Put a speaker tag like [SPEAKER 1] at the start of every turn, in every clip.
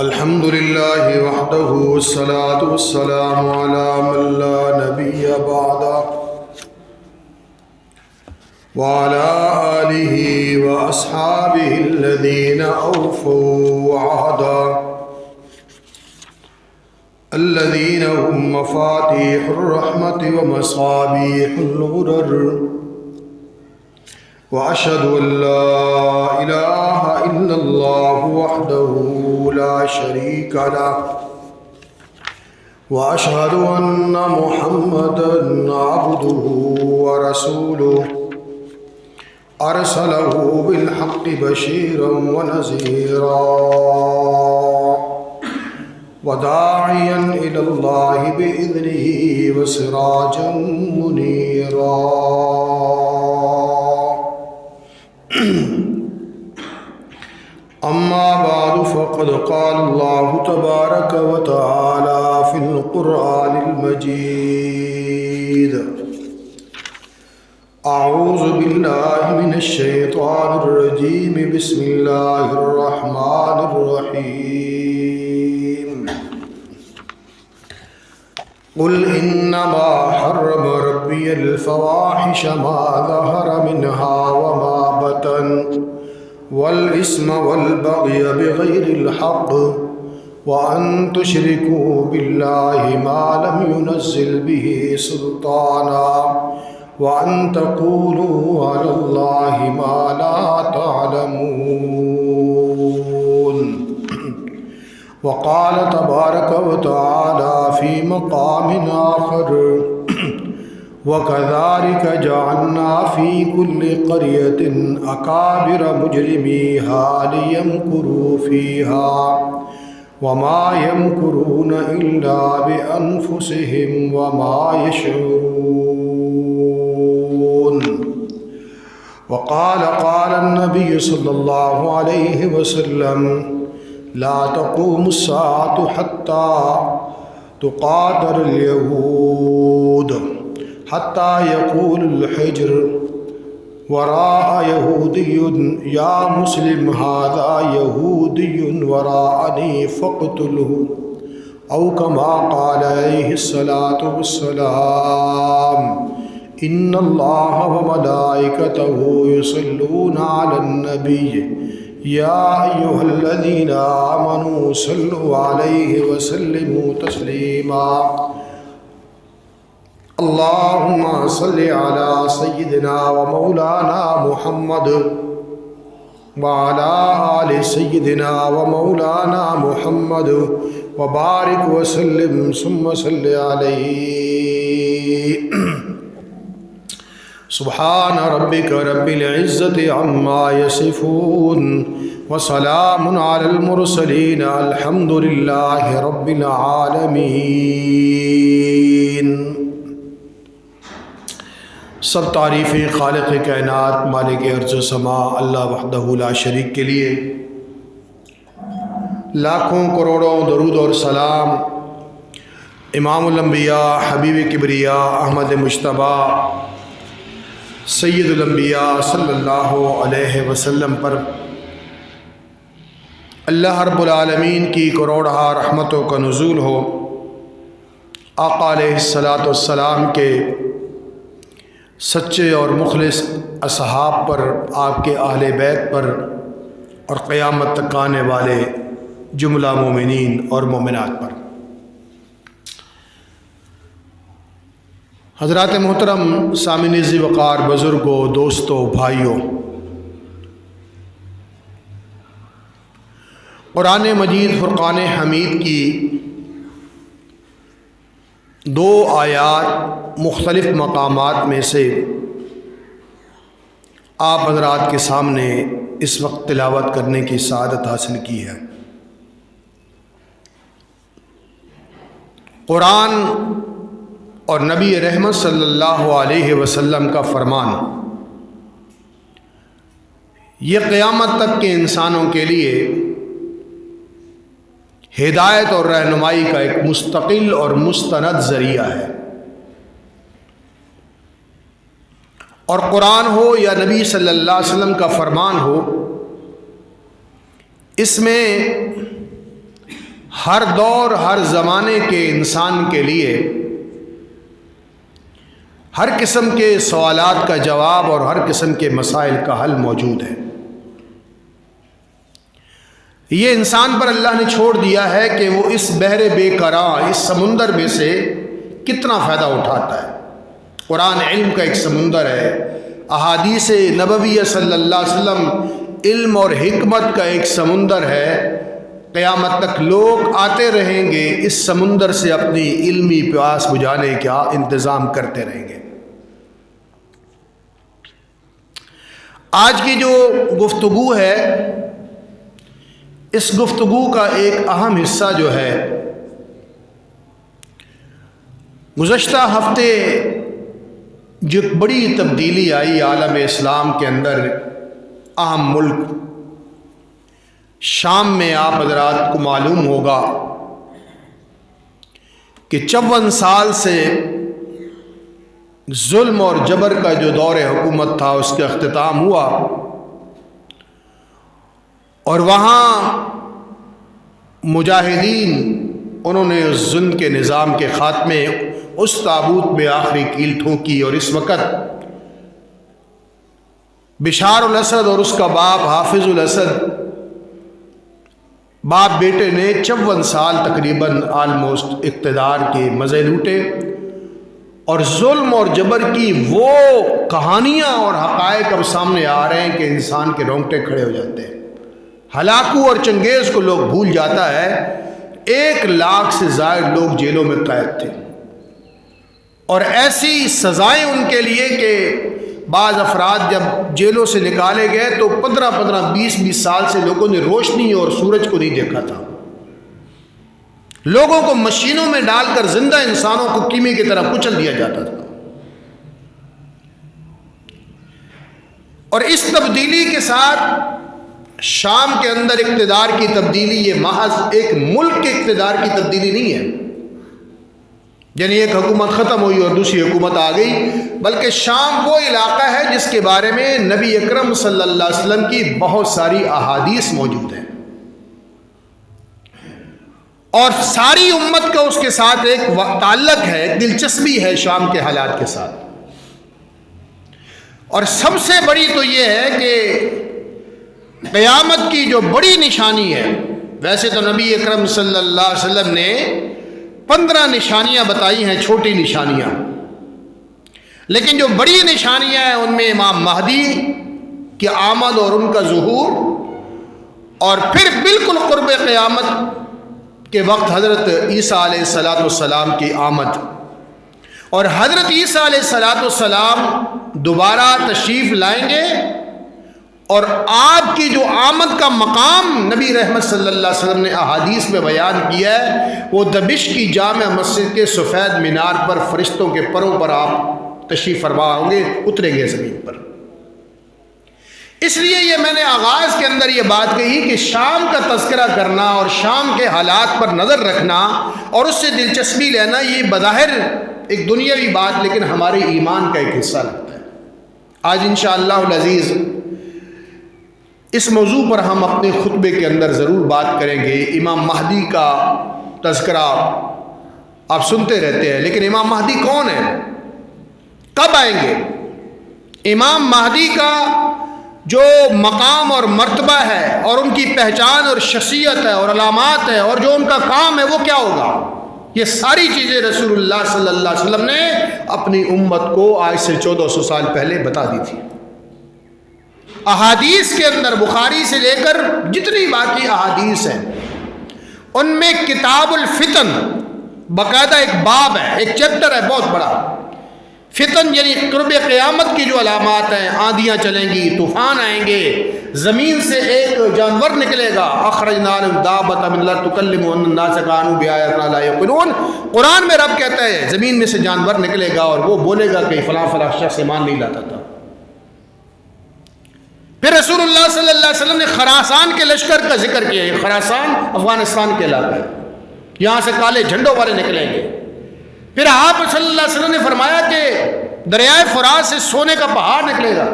[SPEAKER 1] الحمد لله وحده والصلاة والسلام على من لا نبي بعده وعلى آله وأصحابه الذين أوفوا عهدا الذين هم مفاتيح الرحمة ومصابيح الغرر وأشهد أن لا إله إلا الله وحده لا شريك له وأشهد أن محمدًا عبده ورسوله أرسله بالحق بشيرا ونذيرا وداعيا إلى الله بإذنه وسراجا منيرا. أما بعد فقد قال الله تبارك وتعالى في القرآن المجيد: أعوذ بالله من الشيطان الرجيم. بسم الله الرحمن الرحيم. قل إنما حرم ربي الفواحش ما ظهر منها وما بطن والإثم والبغي بغير الحق وأن تشركوا بالله ما لم ينزل به سلطانا وأن تقولوا على الله ما لا تعلمون. وقال تبارك وتعالى في مقام آخر: وكذلك جعلنا في كل قرية أكابر مجرميها ليمكروا فيها وما يمكرون إلا بأنفسهم وما يشعرون. وقال النبي صلى الله عليه وسلم: لا تقوم الساعة حتى تقاتل اليهود حتى يقول الحجر وراء يهودي يا مسلم هذا يهودي وراءني فاقتله، أو كما قال عليه الصلاة والسلام: إن الله وملائكته يصلون على النبي يا أيها الذين آمنوا صلوا عليه وسلموا تسليما. اللهم صل على سيدنا ومولانا محمد وعلى آل سيدنا ومولانا محمد وبارك وسلم ثم صل عليه. سبحان ربك رب العزة عما يصفون وسلام على المرسلين الحمد لله رب العالمین. سب تعریفیں خالق کائنات مالک ارض و سما اللہ وحدہ لا شریک کے لیے. لاکھوں کروڑوں درود اور سلام امام الانبیاء حبیب کبریاء احمد مجتبیٰ سید الانبیاء صلی اللہ علیہ وسلم پر اللہ رب العالمین کی کروڑہ رحمتوں کا نزول ہو. آقا علیہ الصلاۃ والسلام کے سچے اور مخلص اصحاب پر، آپ کے اہل بیت پر، اور قیامت تک آنے والے جملہ مومنین اور مومنات پر. حضرات محترم سامعین ذی وقار، بزرگوں، دوستوں، بھائیوں، قرآن مجید فرقان حمید کی دو آیات مختلف مقامات میں سے آپ حضرات کے سامنے اس وقت تلاوت کرنے کی سعادت حاصل کی ہے. قرآن اور نبی رحمت صلی اللہ علیہ وسلم کا فرمان یہ قیامت تک کے انسانوں کے لیے ہدایت اور رہنمائی کا ایک مستقل اور مستند ذریعہ ہے. اور قرآن ہو یا نبی صلی اللہ علیہ وسلم کا فرمان ہو، اس میں ہر دور ہر زمانے کے انسان کے لیے ہر قسم کے سوالات کا جواب اور ہر قسم کے مسائل کا حل موجود ہے۔ یہ انسان پر اللہ نے چھوڑ دیا ہے کہ وہ اس بحر بے قرار، اس سمندر میں سے کتنا فائدہ اٹھاتا ہے۔ قرآن علم کا ایک سمندر ہے، احادیث نبویہ صلی اللہ علیہ وسلم علم اور حکمت کا ایک سمندر ہے۔ قیامت تک لوگ آتے رہیں گے، اس سمندر سے اپنی علمی پیاس بجھانے کا انتظام کرتے رہیں گے۔ آج کی جو گفتگو ہے، اس گفتگو کا ایک اہم حصہ جو ہے، گزشتہ ہفتے جو بڑی تبدیلی آئی عالم اسلام کے اندر، اہم ملک شام میں، آپ حضرات کو معلوم ہوگا کہ 54 سال سے ظلم اور جبر کا جو دور حکومت تھا اس کا اختتام ہوا، اور وہاں مجاہدین انہوں نے اس ظلم کے نظام کے خاتمے، اس تابوت میں آخری کیل ٹھونکی، اور اس وقت بشار الاسد اور اس کا باپ حافظ الاسد، باپ بیٹے نے 54 سال تقریباً آلموسٹ اقتدار کے مزے لوٹے، اور ظلم اور جبر کی وہ کہانیاں اور حقائق اب سامنے آ رہے ہیں کہ انسان کے رونگٹے کھڑے ہو جاتے ہیں۔ ہلاکو اور چنگیز کو لوگ بھول جاتا ہے، 1 لاکھ سے زائد لوگ جیلوں میں قید تھے، اور ایسی سزائیں ان کے لیے کہ بعض افراد جب جیلوں سے نکالے گئے تو 15 20 سال سے لوگوں نے روشنی اور سورج کو نہیں دیکھا تھا۔ لوگوں کو مشینوں میں ڈال کر زندہ انسانوں کو کیمے کی طرح کچل دیا جاتا تھا، اور اس تبدیلی کے ساتھ شام کے اندر اقتدار کی تبدیلی، یہ محض ایک ملک کے اقتدار کی تبدیلی نہیں ہے، یعنی ایک حکومت ختم ہوئی اور دوسری حکومت آ گئی، بلکہ شام وہ علاقہ ہے جس کے بارے میں نبی اکرم صلی اللہ علیہ وسلم کی بہت ساری احادیث موجود ہیں، اور ساری امت کا اس کے ساتھ ایک تعلق ہے، ایک دلچسپی ہے شام کے حالات کے ساتھ۔ اور سب سے بڑی تو یہ ہے کہ قیامت کی جو بڑی نشانی ہے، ویسے تو نبی اکرم صلی اللہ علیہ وسلم نے 15 نشانیاں بتائی ہیں، چھوٹی نشانیاں، لیکن جو بڑی نشانیاں ہیں ان میں امام مہدی کی آمد اور ان کا ظہور، اور پھر بالکل قرب قیامت کے وقت حضرت عیسیٰ علیہ السلام کی آمد، اور حضرت عیسیٰ علیہ السلام دوبارہ تشریف لائیں گے، اور آپ کی جو آمد کا مقام نبی رحمت صلی اللہ علیہ وسلم نے احادیث میں بیان کیا ہے، وہ دمشق کی جامع مسجد کے سفید مینار پر فرشتوں کے پروں پر آپ تشریف فرما ہوں گے، اتریں گے زمین پر۔ اس لیے یہ میں نے آغاز کے اندر یہ بات کہی کہ شام کا تذکرہ کرنا اور شام کے حالات پر نظر رکھنا اور اس سے دلچسپی لینا، یہ بظاہر ایک دنیاوی بات لیکن ہمارے ایمان کا ایک حصہ لگتا ہے۔ آج انشاءاللہ العزیز اس موضوع پر ہم اپنے خطبے کے اندر ضرور بات کریں گے۔ امام مہدی کا تذکرہ آپ سنتے رہتے ہیں، لیکن امام مہدی کون ہے، کب آئیں گے؟ امام مہدی کا جو مقام اور مرتبہ ہے اور ان کی پہچان اور شخصیت ہے اور علامات ہے اور جو ان کا کام ہے وہ کیا ہوگا، یہ ساری چیزیں رسول اللہ صلی اللہ علیہ وسلم نے اپنی امت کو آج سے 1400 سال پہلے بتا دی تھی۔ احادیث کے اندر بخاری سے لے کر جتنی باقی احادیث ہیں ان میں کتاب الفتن باقاعدہ ایک باب ہے، ایک چیپٹر ہے بہت بڑا۔ فتن یعنی قرب قیامت کی جو علامات ہیں، آندھیاں چلیں گی، طوفان آئیں گے، زمین سے ایک جانور نکلے گا، اخرجنا لهم دابۃ من الارض تکلم الناس كانوا بآیاتنا لا یوقنون۔ قرآن میں رب کہتا ہے زمین میں سے جانور نکلے گا اور وہ بولے گا کہ فلاں فلاں شخص ایمان نہیں لاتا تھا۔ پھر رسول اللہ صلی اللہ علیہ وسلم نے خراسان کے لشکر کا ذکر کیا، یہ خراسان افغانستان کے علاقہ ہے، یہاں سے کالے جھنڈوں والے نکلیں گے۔ پھر آپ صلی اللہ علیہ وسلم نے فرمایا کہ دریائے فرات سے سونے کا پہاڑ نکلے گا،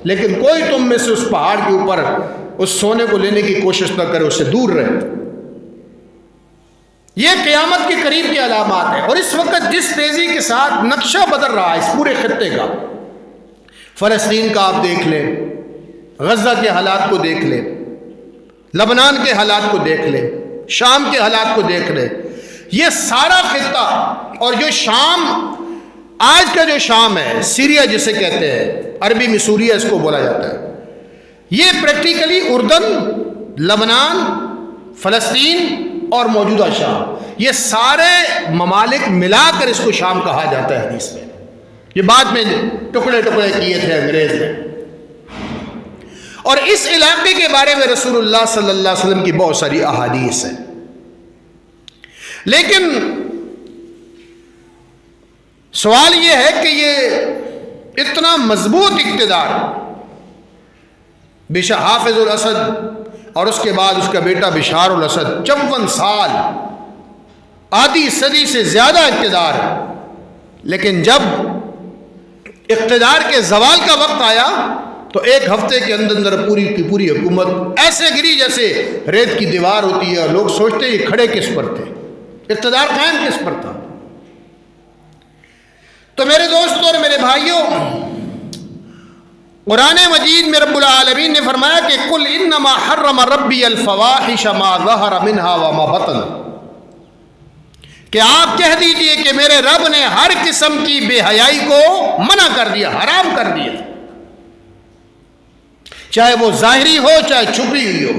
[SPEAKER 1] لیکن کوئی تم میں سے اس پہاڑ کے اوپر اس سونے کو لینے کی کوشش نہ کرے، اس سے دور رہے۔ یہ قیامت کے قریب کی علامات ہیں. اور اس وقت جس تیزی کے ساتھ نقشہ بدل رہا ہے اس پورے خطے کا، فلسطین کا آپ دیکھ لیں، غزہ کے حالات کو دیکھ لیں، لبنان کے حالات کو دیکھ لیں، شام کے حالات کو دیکھ لیں، یہ سارا خطہ. اور جو شام، آج کا جو شام ہے، سیریا جسے کہتے ہیں، عربی میں سوریہ اس کو بولا جاتا ہے، یہ پریکٹیکلی اردن، لبنان، فلسطین اور موجودہ شام، یہ سارے ممالک ملا کر اس کو شام کہا جاتا ہے حدیث میں. یہ بعد میں ٹکڑے ٹکڑے کیے تھے انگریز نے. اور اس علاقے کے بارے میں رسول اللہ صلی اللہ علیہ وسلم کی بہت ساری احادیث ہیں. لیکن سوال یہ ہے کہ یہ اتنا مضبوط اقتدار، بشار حافظ الاسد اور اس کے بعد اس کا بیٹا بشار الاسد، 54 سال، آدھی صدی سے زیادہ اقتدار. لیکن جب اقتدار کے زوال کا وقت آیا تو ایک ہفتے کے اندر اندر پوری کی پوری حکومت ایسے گری جیسے ریت کی دیوار ہوتی ہے. لوگ سوچتے ہیں کھڑے کس پر تھے، اقتدار قائم کس پر تھا. تو میرے دوستوں اور میرے بھائیوں، قرآن مجید میں رب العالمین نے فرمایا کہ قل انما حرم ربی الفواحش ما ظہر منها وما بطن، کہ آپ کہہ دیجئے کہ میرے رب نے ہر قسم کی بے حیائی کو منع کر دیا، حرام کر دیا، چاہے وہ ظاہری ہو چاہے چھپی ہوئی ہو.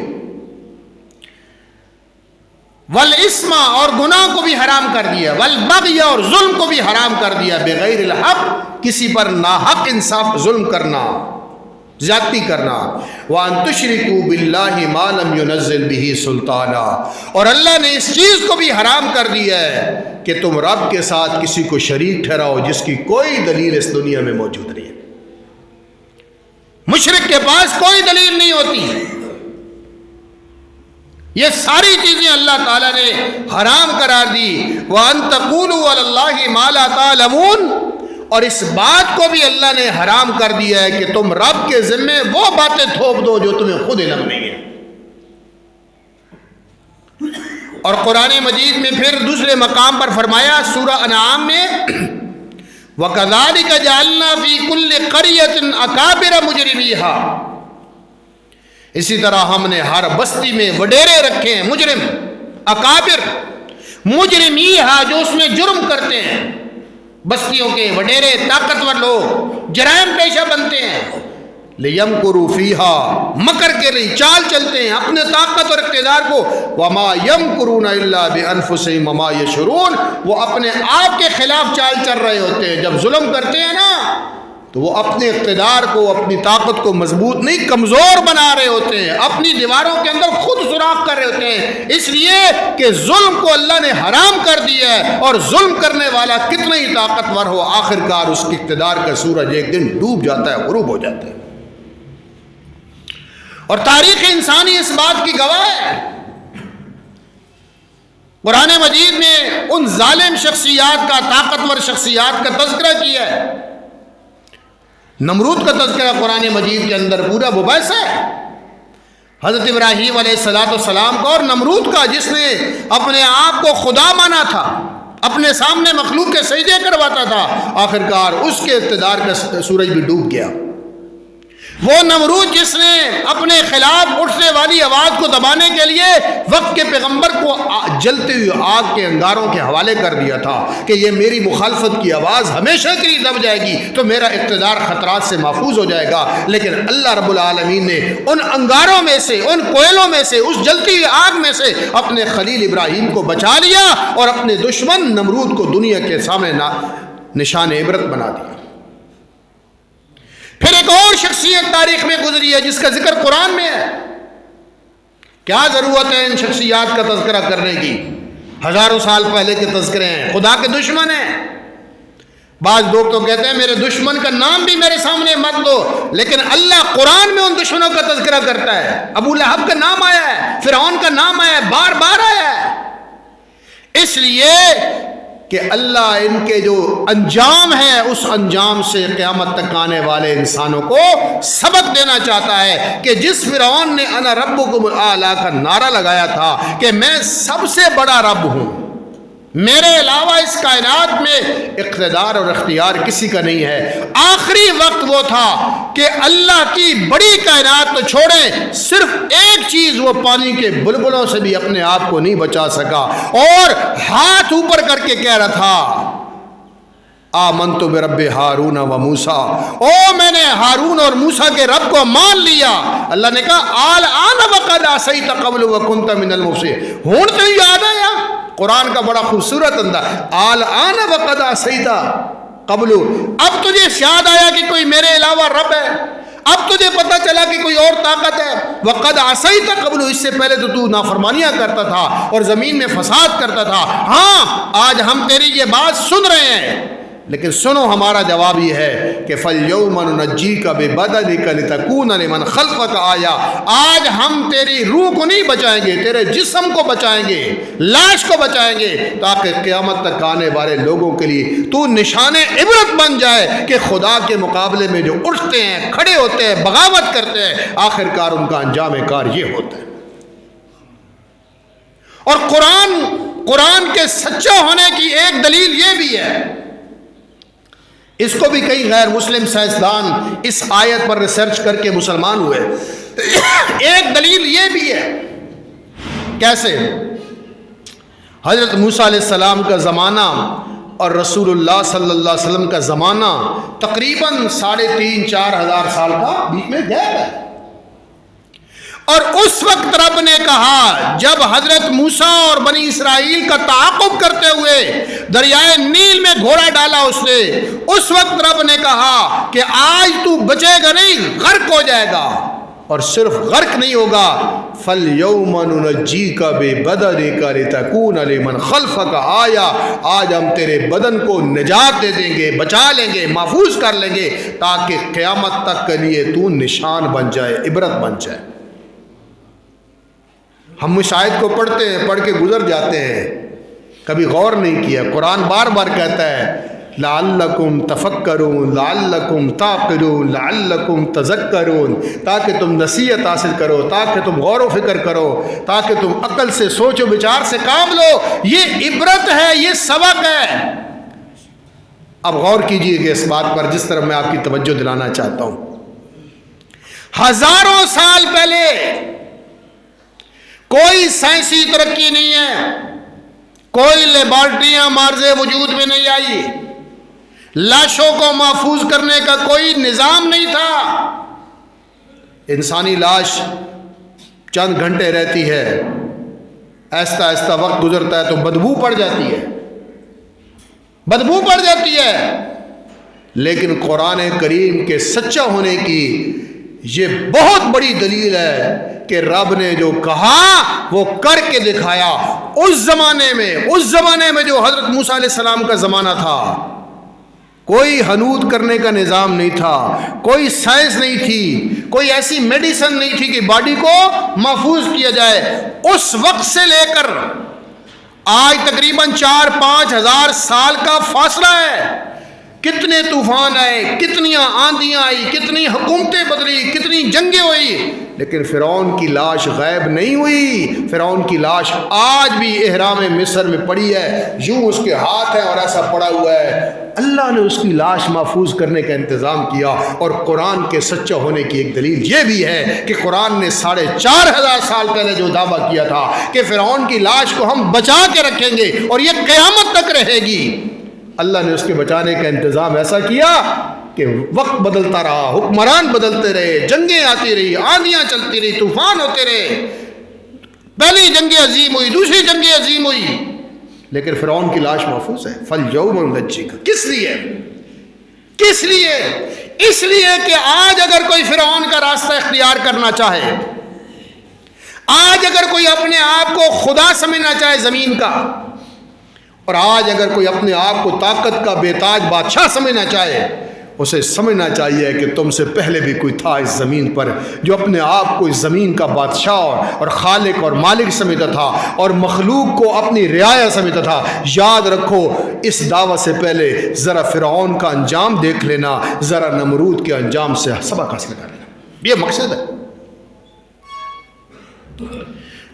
[SPEAKER 1] والاسم، اور گناہ کو بھی حرام کر دیا، والبغی، اور ظلم کو بھی حرام کر دیا، بغیر الحق، کسی پر ناحق انصاف ظلم کرنا، زیادتی کرنا. وَأَن تُشْرِكُوا بِاللَّهِ مَا لَمْ يُنَزِّلْ بِهِ سُلْطَانًا، اور اللہ نے اس چیز کو بھی حرام کر دیا ہے کہ تم رب کے ساتھ کسی کو شریک ٹھہراؤ جس کی کوئی دلیل اس دنیا میں موجود نہیں ہے. مشرک کے پاس کوئی دلیل نہیں ہوتی. یہ ساری چیزیں اللہ تعالیٰ نے حرام قرار دی. وَأَن تَقُولُوا عَلَى اللَّهِ مَا لَا تَعْلَمُونَ، اور اس بات کو بھی اللہ نے حرام کر دیا ہے کہ تم رب کے ذمے وہ باتیں تھوپ دو جو تمہیں خود علم نہیں ہے. اور قرآن مجید میں پھر دوسرے مقام پر فرمایا سورہ انعام میں، وَكَذَلِكَ جَعَلْنَا فِي كُلِّ قَرْيَةٍ أَكَابِرَ مُجْرِمِيهَا، اسی طرح ہم نے ہر بستی میں وڈیرے رکھے ہیں، مجرم، اکابر، مجرمیہا، جو اس میں جرم کرتے ہیں. بستیوں کے وڈیرے، طاقتور لوگ جرائم پیشہ بنتے ہیں. لِيَمْكُرُوا فِيهَا، مکر کے لیے چال چلتے ہیں اپنے طاقت اور اقتدار کو. وَمَا يَمْكُرُونَ إِلَّا بِأَنفُسِهِمْ وَمَا يَشْعُرُونَ، وہ اپنے آپ کے خلاف چال چل رہے ہوتے ہیں. جب ظلم کرتے ہیں نا تو وہ اپنے اقتدار کو، اپنی طاقت کو مضبوط نہیں، کمزور بنا رہے ہوتے ہیں، اپنی دیواروں کے اندر خود سوراخ کر رہے ہوتے ہیں، اس لیے کہ ظلم کو اللہ نے حرام کر دیا ہے. اور ظلم کرنے والا کتنا ہی طاقتور ہو، آخرکار اس کے اقتدار کا سورج ایک دن ڈوب جاتا ہے، غروب ہو جاتا ہے. اور تاریخ انسانی اس بات کی گواہ ہے. قرآن مجید میں ان ظالم شخصیات کا، طاقتور شخصیات کا تذکرہ کیا ہے. نمرود کا تذکرہ قرآن مجید کے اندر پورا مباحث ہے، حضرت ابراہیم علیہ السلام کا اور نمرود کا، جس نے اپنے آپ کو خدا مانا تھا، اپنے سامنے مخلوق کے سجدے کرواتا تھا. آخرکار اس کے اقتدار کا سورج بھی ڈوب گیا. وہ نمرود جس نے اپنے خلاف اٹھنے والی آواز کو دبانے کے لیے وقت کے پیغمبر کو جلتے ہوئے آگ کے انگاروں کے حوالے کر دیا تھا کہ یہ میری مخالفت کی آواز ہمیشہ کے لیے دب جائے گی تو میرا اقتدار خطرات سے محفوظ ہو جائے گا. لیکن اللہ رب العالمین نے ان انگاروں میں سے، ان کوئلوں میں سے، اس جلتی ہوئی آگ میں سے اپنے خلیل ابراہیم کو بچا لیا اور اپنے دشمن نمرود کو دنیا کے سامنے نشان عبرت بنا دیا. پھر ایک اور شخصیت تاریخ میں گزری ہے جس کا ذکر قرآن میں ہے. کیا ضرورت ہے ان شخصیات کا تذکرہ کرنے کی؟ ہزاروں سال پہلے کے تذکرے ہیں، خدا کے دشمن ہیں. بعض لوگ تو کہتے ہیں میرے دشمن کا نام بھی میرے سامنے مت دو، لیکن اللہ قرآن میں ان دشمنوں کا تذکرہ کرتا ہے. ابو لہب کا نام آیا ہے، فرعون کا نام آیا ہے، بار بار آیا ہے، اس لیے کہ اللہ ان کے جو انجام ہے اس انجام سے قیامت تک آنے والے انسانوں کو سبق دینا چاہتا ہے کہ جس فرعون نے انا ربکم الاعلی کا نعرہ لگایا تھا کہ میں سب سے بڑا رب ہوں، میرے علاوہ اس کائنات میں اقتدار اور اختیار کسی کا نہیں ہے۔ آخری وقت وہ تھا کہ اللہ کی بڑی کائنات تو چھوڑیں، صرف ایک چیز، وہ پانی کے بلبلوں سے بھی اپنے آپ کو نہیں بچا سکا، اور ہاتھ اوپر کر کے کہہ رہا تھا آمنت برب ہارون و موسیٰ، او میں نے ہارون اور موسیٰ کے رب کو مان لیا۔ اللہ نے کہا الآن وقد عصیت قبل وکنت من المفسدین، ہون تو یاد آیا۔ قرآن کا بڑا خوبصورت انداز، الآن وقد عصیت قبل، اب تجھے یاد آیا کہ کوئی میرے علاوہ رب ہے، اب تجھے پتہ چلا کہ کوئی اور طاقت ہے۔ وقد عصیت قبل، اس سے پہلے تو نافرمانیاں کرتا تھا اور زمین میں فساد کرتا تھا۔ ہاں آج ہم تیری یہ بات سن رہے ہیں، لیکن سنو ہمارا جواب یہ ہے کہ فَالْيَوْمَ نُنَجِّيكَ بِبَدَنِكَ لِتَكُونَ لِمَنْ خَلْفَكَ آیَةً، آج ہم تیری روح کو نہیں بچائیں گے، تیرے جسم کو بچائیں گے، لاش کو بچائیں گے، تاکہ قیامت تک آنے والے لوگوں کے لیے تو نشان عبرت بن جائے کہ خدا کے مقابلے میں جو اٹھتے ہیں، کھڑے ہوتے ہیں، بغاوت کرتے ہیں، آخر کار ان کا انجام کار یہ ہوتا ہے۔ اور قرآن کے سچا ہونے کی ایک دلیل یہ بھی ہے، اس کو بھی کئی غیر مسلم سائنسدان اس آیت پر ریسرچ کر کے مسلمان ہوئے۔ ایک دلیل یہ بھی ہے، کیسے؟ حضرت موسیٰ علیہ السلام کا زمانہ اور رسول اللہ صلی اللہ علیہ وسلم کا زمانہ تقریباً 3,500-4 ہزار سال کا بیچ میں گیپ ہے، اور اس وقت رب نے کہا جب حضرت موسیٰ اور بنی اسرائیل کا تعاقب کرتے ہوئے دریائے نیل میں گھوڑا ڈالا اس نے، اس وقت رب نے کہا کہ آج تو بچے گا نہیں، غرق ہو جائے گا، اور صرف غرق نہیں ہوگا، فَالْيَوْمَ نُنَجِّيكَ بِبَدَنِكَ لِتَكُونَ لِمَنْ خَلْفَكَ آیَةً، آج ہم تیرے بدن کو نجات دے دیں گے، بچا لیں گے، محفوظ کر لیں گے، تاکہ قیامت تک کے لیے تو نشان بن جائے، عبرت بن جائے۔ ہم اس آیت کو پڑھتے ہیں، پڑھ کے گزر جاتے ہیں، کبھی غور نہیں کیا۔ قرآن بار بار کہتا ہے لعلکم تفکرون، لعلکم تعقلون، لعلکم تذکرون، تاکہ تم نصیحت حاصل کرو، تاکہ تم غور و فکر کرو، تاکہ تم عقل سے سوچ و بچار سے کام لو، یہ عبرت ہے، یہ سبق ہے۔ اب غور کیجئے کہ اس بات پر جس طرح میں آپ کی توجہ دلانا چاہتا ہوں، ہزاروں سال پہلے کوئی سائنسی ترقی نہیں ہے، کوئی لیبارٹریاں مارز وجود میں نہیں آئی، لاشوں کو محفوظ کرنے کا کوئی نظام نہیں تھا۔ انسانی لاش چند گھنٹے رہتی ہے، آہستہ آہستہ وقت گزرتا ہے تو بدبو پڑ جاتی ہے، بدبو پڑ جاتی ہے، لیکن قرآن کریم کے سچا ہونے کی یہ بہت بڑی دلیل ہے کہ رب نے جو کہا وہ کر کے دکھایا۔ اس زمانے میں جو حضرت موسیٰ علیہ السلام کا زمانہ تھا، کوئی حنوط کرنے کا نظام نہیں تھا، کوئی سائنس نہیں تھی، کوئی ایسی میڈیسن نہیں تھی کہ باڈی کو محفوظ کیا جائے۔ اس وقت سے لے کر آج تقریباً 4-5 ہزار سال کا فاصلہ ہے، کتنے طوفان آئے، کتنی آندیاں آئی، کتنی حکومتیں بدلی، کتنی جنگیں ہوئی، لیکن فرعون کی لاش غائب نہیں ہوئی۔ فرعون کی لاش آج بھی احرام مصر میں پڑی ہے، یوں اس کے ہاتھ ہیں اور ایسا پڑا ہوا ہے۔ اللہ نے اس کی لاش محفوظ کرنے کا انتظام کیا، اور قرآن کے سچا ہونے کی ایک دلیل یہ بھی ہے کہ قرآن نے 4,500 سال پہلے جو دعویٰ کیا تھا کہ فرعون کی لاش کو ہم بچا کے رکھیں گے اور یہ قیامت تک رہے گی، اللہ نے اس کے بچانے کا انتظام ایسا کیا کہ وقت بدلتا رہا، حکمران بدلتے رہے، جنگیں آتی رہی، آندیاں چلتی رہی، طوفان ہوتے رہے، پہلی جنگ عظیم ہوئی، دوسری جنگ عظیم ہوئی، لیکن فرعون کی لاش محفوظ ہے۔ فَالْيَوْمَ نُنَجِّيكَ، کس لیے؟ کس لیے؟ اس لیے کہ آج اگر کوئی فرعون کا راستہ اختیار کرنا چاہے، آج اگر کوئی اپنے آپ کو خدا سمجھنا چاہے زمین کا، اور آج اگر کوئی اپنے آپ کو طاقت کا بے تاج بادشاہ سمجھنا چاہے، اسے سمجھنا چاہیے کہ تم سے پہلے بھی کوئی تھا اس زمین پر جو اپنے آپ کو اس زمین کا بادشاہ اور خالق اور مالک سمجھتا تھا اور مخلوق کو اپنی رعایا سمجھتا تھا۔ یاد رکھو، اس دعوت سے پہلے ذرا فرعون کا انجام دیکھ لینا، ذرا نمرود کے انجام سے سبق حاصل کر لینا، یہ مقصد ہے۔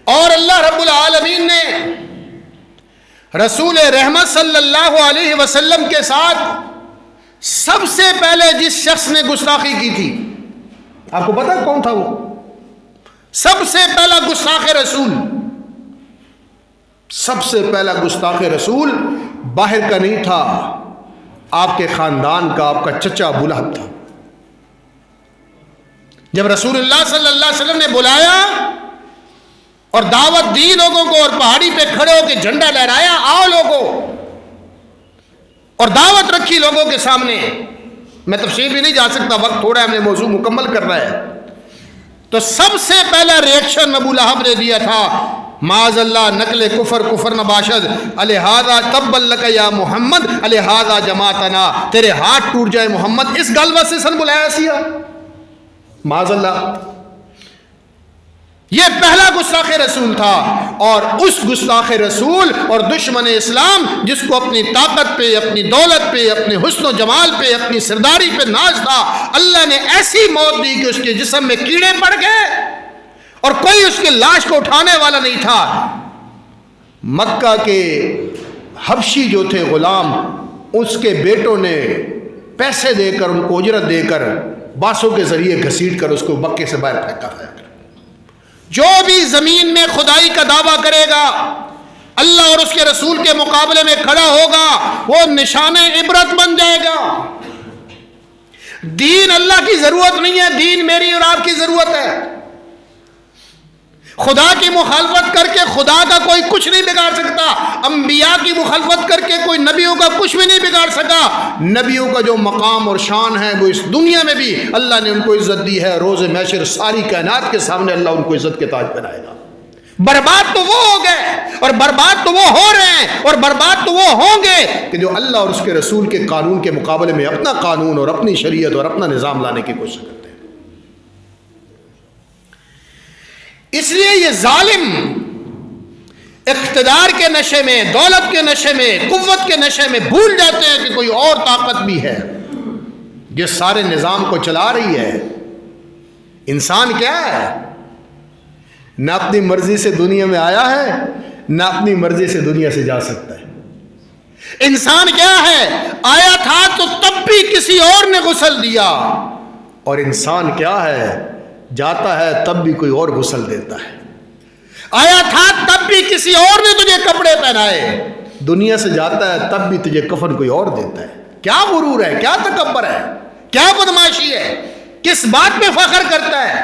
[SPEAKER 1] اور اللہ رب العالمین نے رسول رحمت صلی اللہ علیہ وسلم کے ساتھ سب سے پہلے جس شخص نے گستاخی کی تھی، آپ کو پتا کون تھا وہ؟ سب سے پہلا گستاخ رسول، سب سے پہلا گستاخ رسول باہر کا نہیں تھا، آپ کے خاندان کا، آپ کا چچا ابو لہب تھا۔ جب رسول اللہ صلی اللہ علیہ وسلم نے بلایا اور دعوت دی لوگوں کو، اور پہاڑی پہ کھڑے ہو کے جھنڈا لہرایا، آؤ لوگوں، اور دعوت رکھی لوگوں کے سامنے، میں تفصیل بھی نہیں جا سکتا، وقت تھوڑا ہے، ہم نے موضوع مکمل کرنا ہے، تو سب سے پہلا ریئیکشن ابو لہب نے دیا تھا، معاذ اللہ نقل کفر کفر نباشد الہذا تبا لک یا محمد الہذا جماعتنا، تیرے ہاتھ ٹوٹ جائے محمد، اس گل واسطے سن بلایا سیا، معاذ اللہ۔ یہ پہلا گستاخ رسول تھا، اور اس گستاخ رسول اور دشمن اسلام جس کو اپنی طاقت پہ، اپنی دولت پہ، اپنے حسن و جمال پہ، اپنی سرداری پہ ناز تھا، اللہ نے ایسی موت دی کہ اس کے جسم میں کیڑے پڑ گئے اور کوئی اس کی لاش کو اٹھانے والا نہیں تھا۔ مکہ کے حبشی جو تھے غلام، اس کے بیٹوں نے پیسے دے کر، ان کو اجرت دے کر، باسوں کے ذریعے گھسیٹ کر اس کو مکے سے باہر پھینکا تھا۔ جو بھی زمین میں خدائی کا دعویٰ کرے گا، اللہ اور اس کے رسول کے مقابلے میں کھڑا ہوگا، وہ نشان عبرت بن جائے گا۔ دین اللہ کی ضرورت نہیں ہے، دین میری اور آپ کی ضرورت ہے۔ خدا کی مخالفت کر کے خدا کا کوئی کچھ نہیں بگاڑ سکتا، انبیاء کی مخالفت کر کے کوئی نبیوں کا کچھ بھی نہیں بگاڑ سکا۔ نبیوں کا جو مقام اور شان ہے وہ اس دنیا میں بھی اللہ نے ان کو عزت دی ہے، روز محشر ساری کائنات کے سامنے اللہ ان کو عزت کے تاج پہنائے گا۔ برباد تو وہ ہو گئے، اور برباد تو وہ ہو رہے ہیں، اور برباد تو وہ ہوں گے کہ جو اللہ اور اس کے رسول کے قانون کے مقابلے میں اپنا قانون اور اپنی شریعت اور اپنا نظام لانے کی کوشش کرتے ہیں۔ اس لیے یہ ظالم اقتدار کے نشے میں، دولت کے نشے میں، قوت کے نشے میں بھول جاتے ہیں کہ کوئی اور طاقت بھی ہے جو سارے نظام کو چلا رہی ہے۔ انسان کیا ہے؟ نہ اپنی مرضی سے دنیا میں آیا ہے، نہ اپنی مرضی سے دنیا سے جا سکتا ہے۔ انسان کیا ہے؟ آیا تھا تو تب بھی کسی اور نے غسل دیا، اور انسان کیا ہے؟ جاتا ہے تب بھی کوئی اور غسل دیتا ہے۔ آیا تھا تب بھی کسی اور نے تجھے کپڑے پہنائے، دنیا سے جاتا ہے تب بھی تجھے کفن کوئی اور دیتا ہے۔ کیا غرور ہے، کیا تکبر ہے، کیا بدماشی ہے، کس بات پہ فخر کرتا ہے؟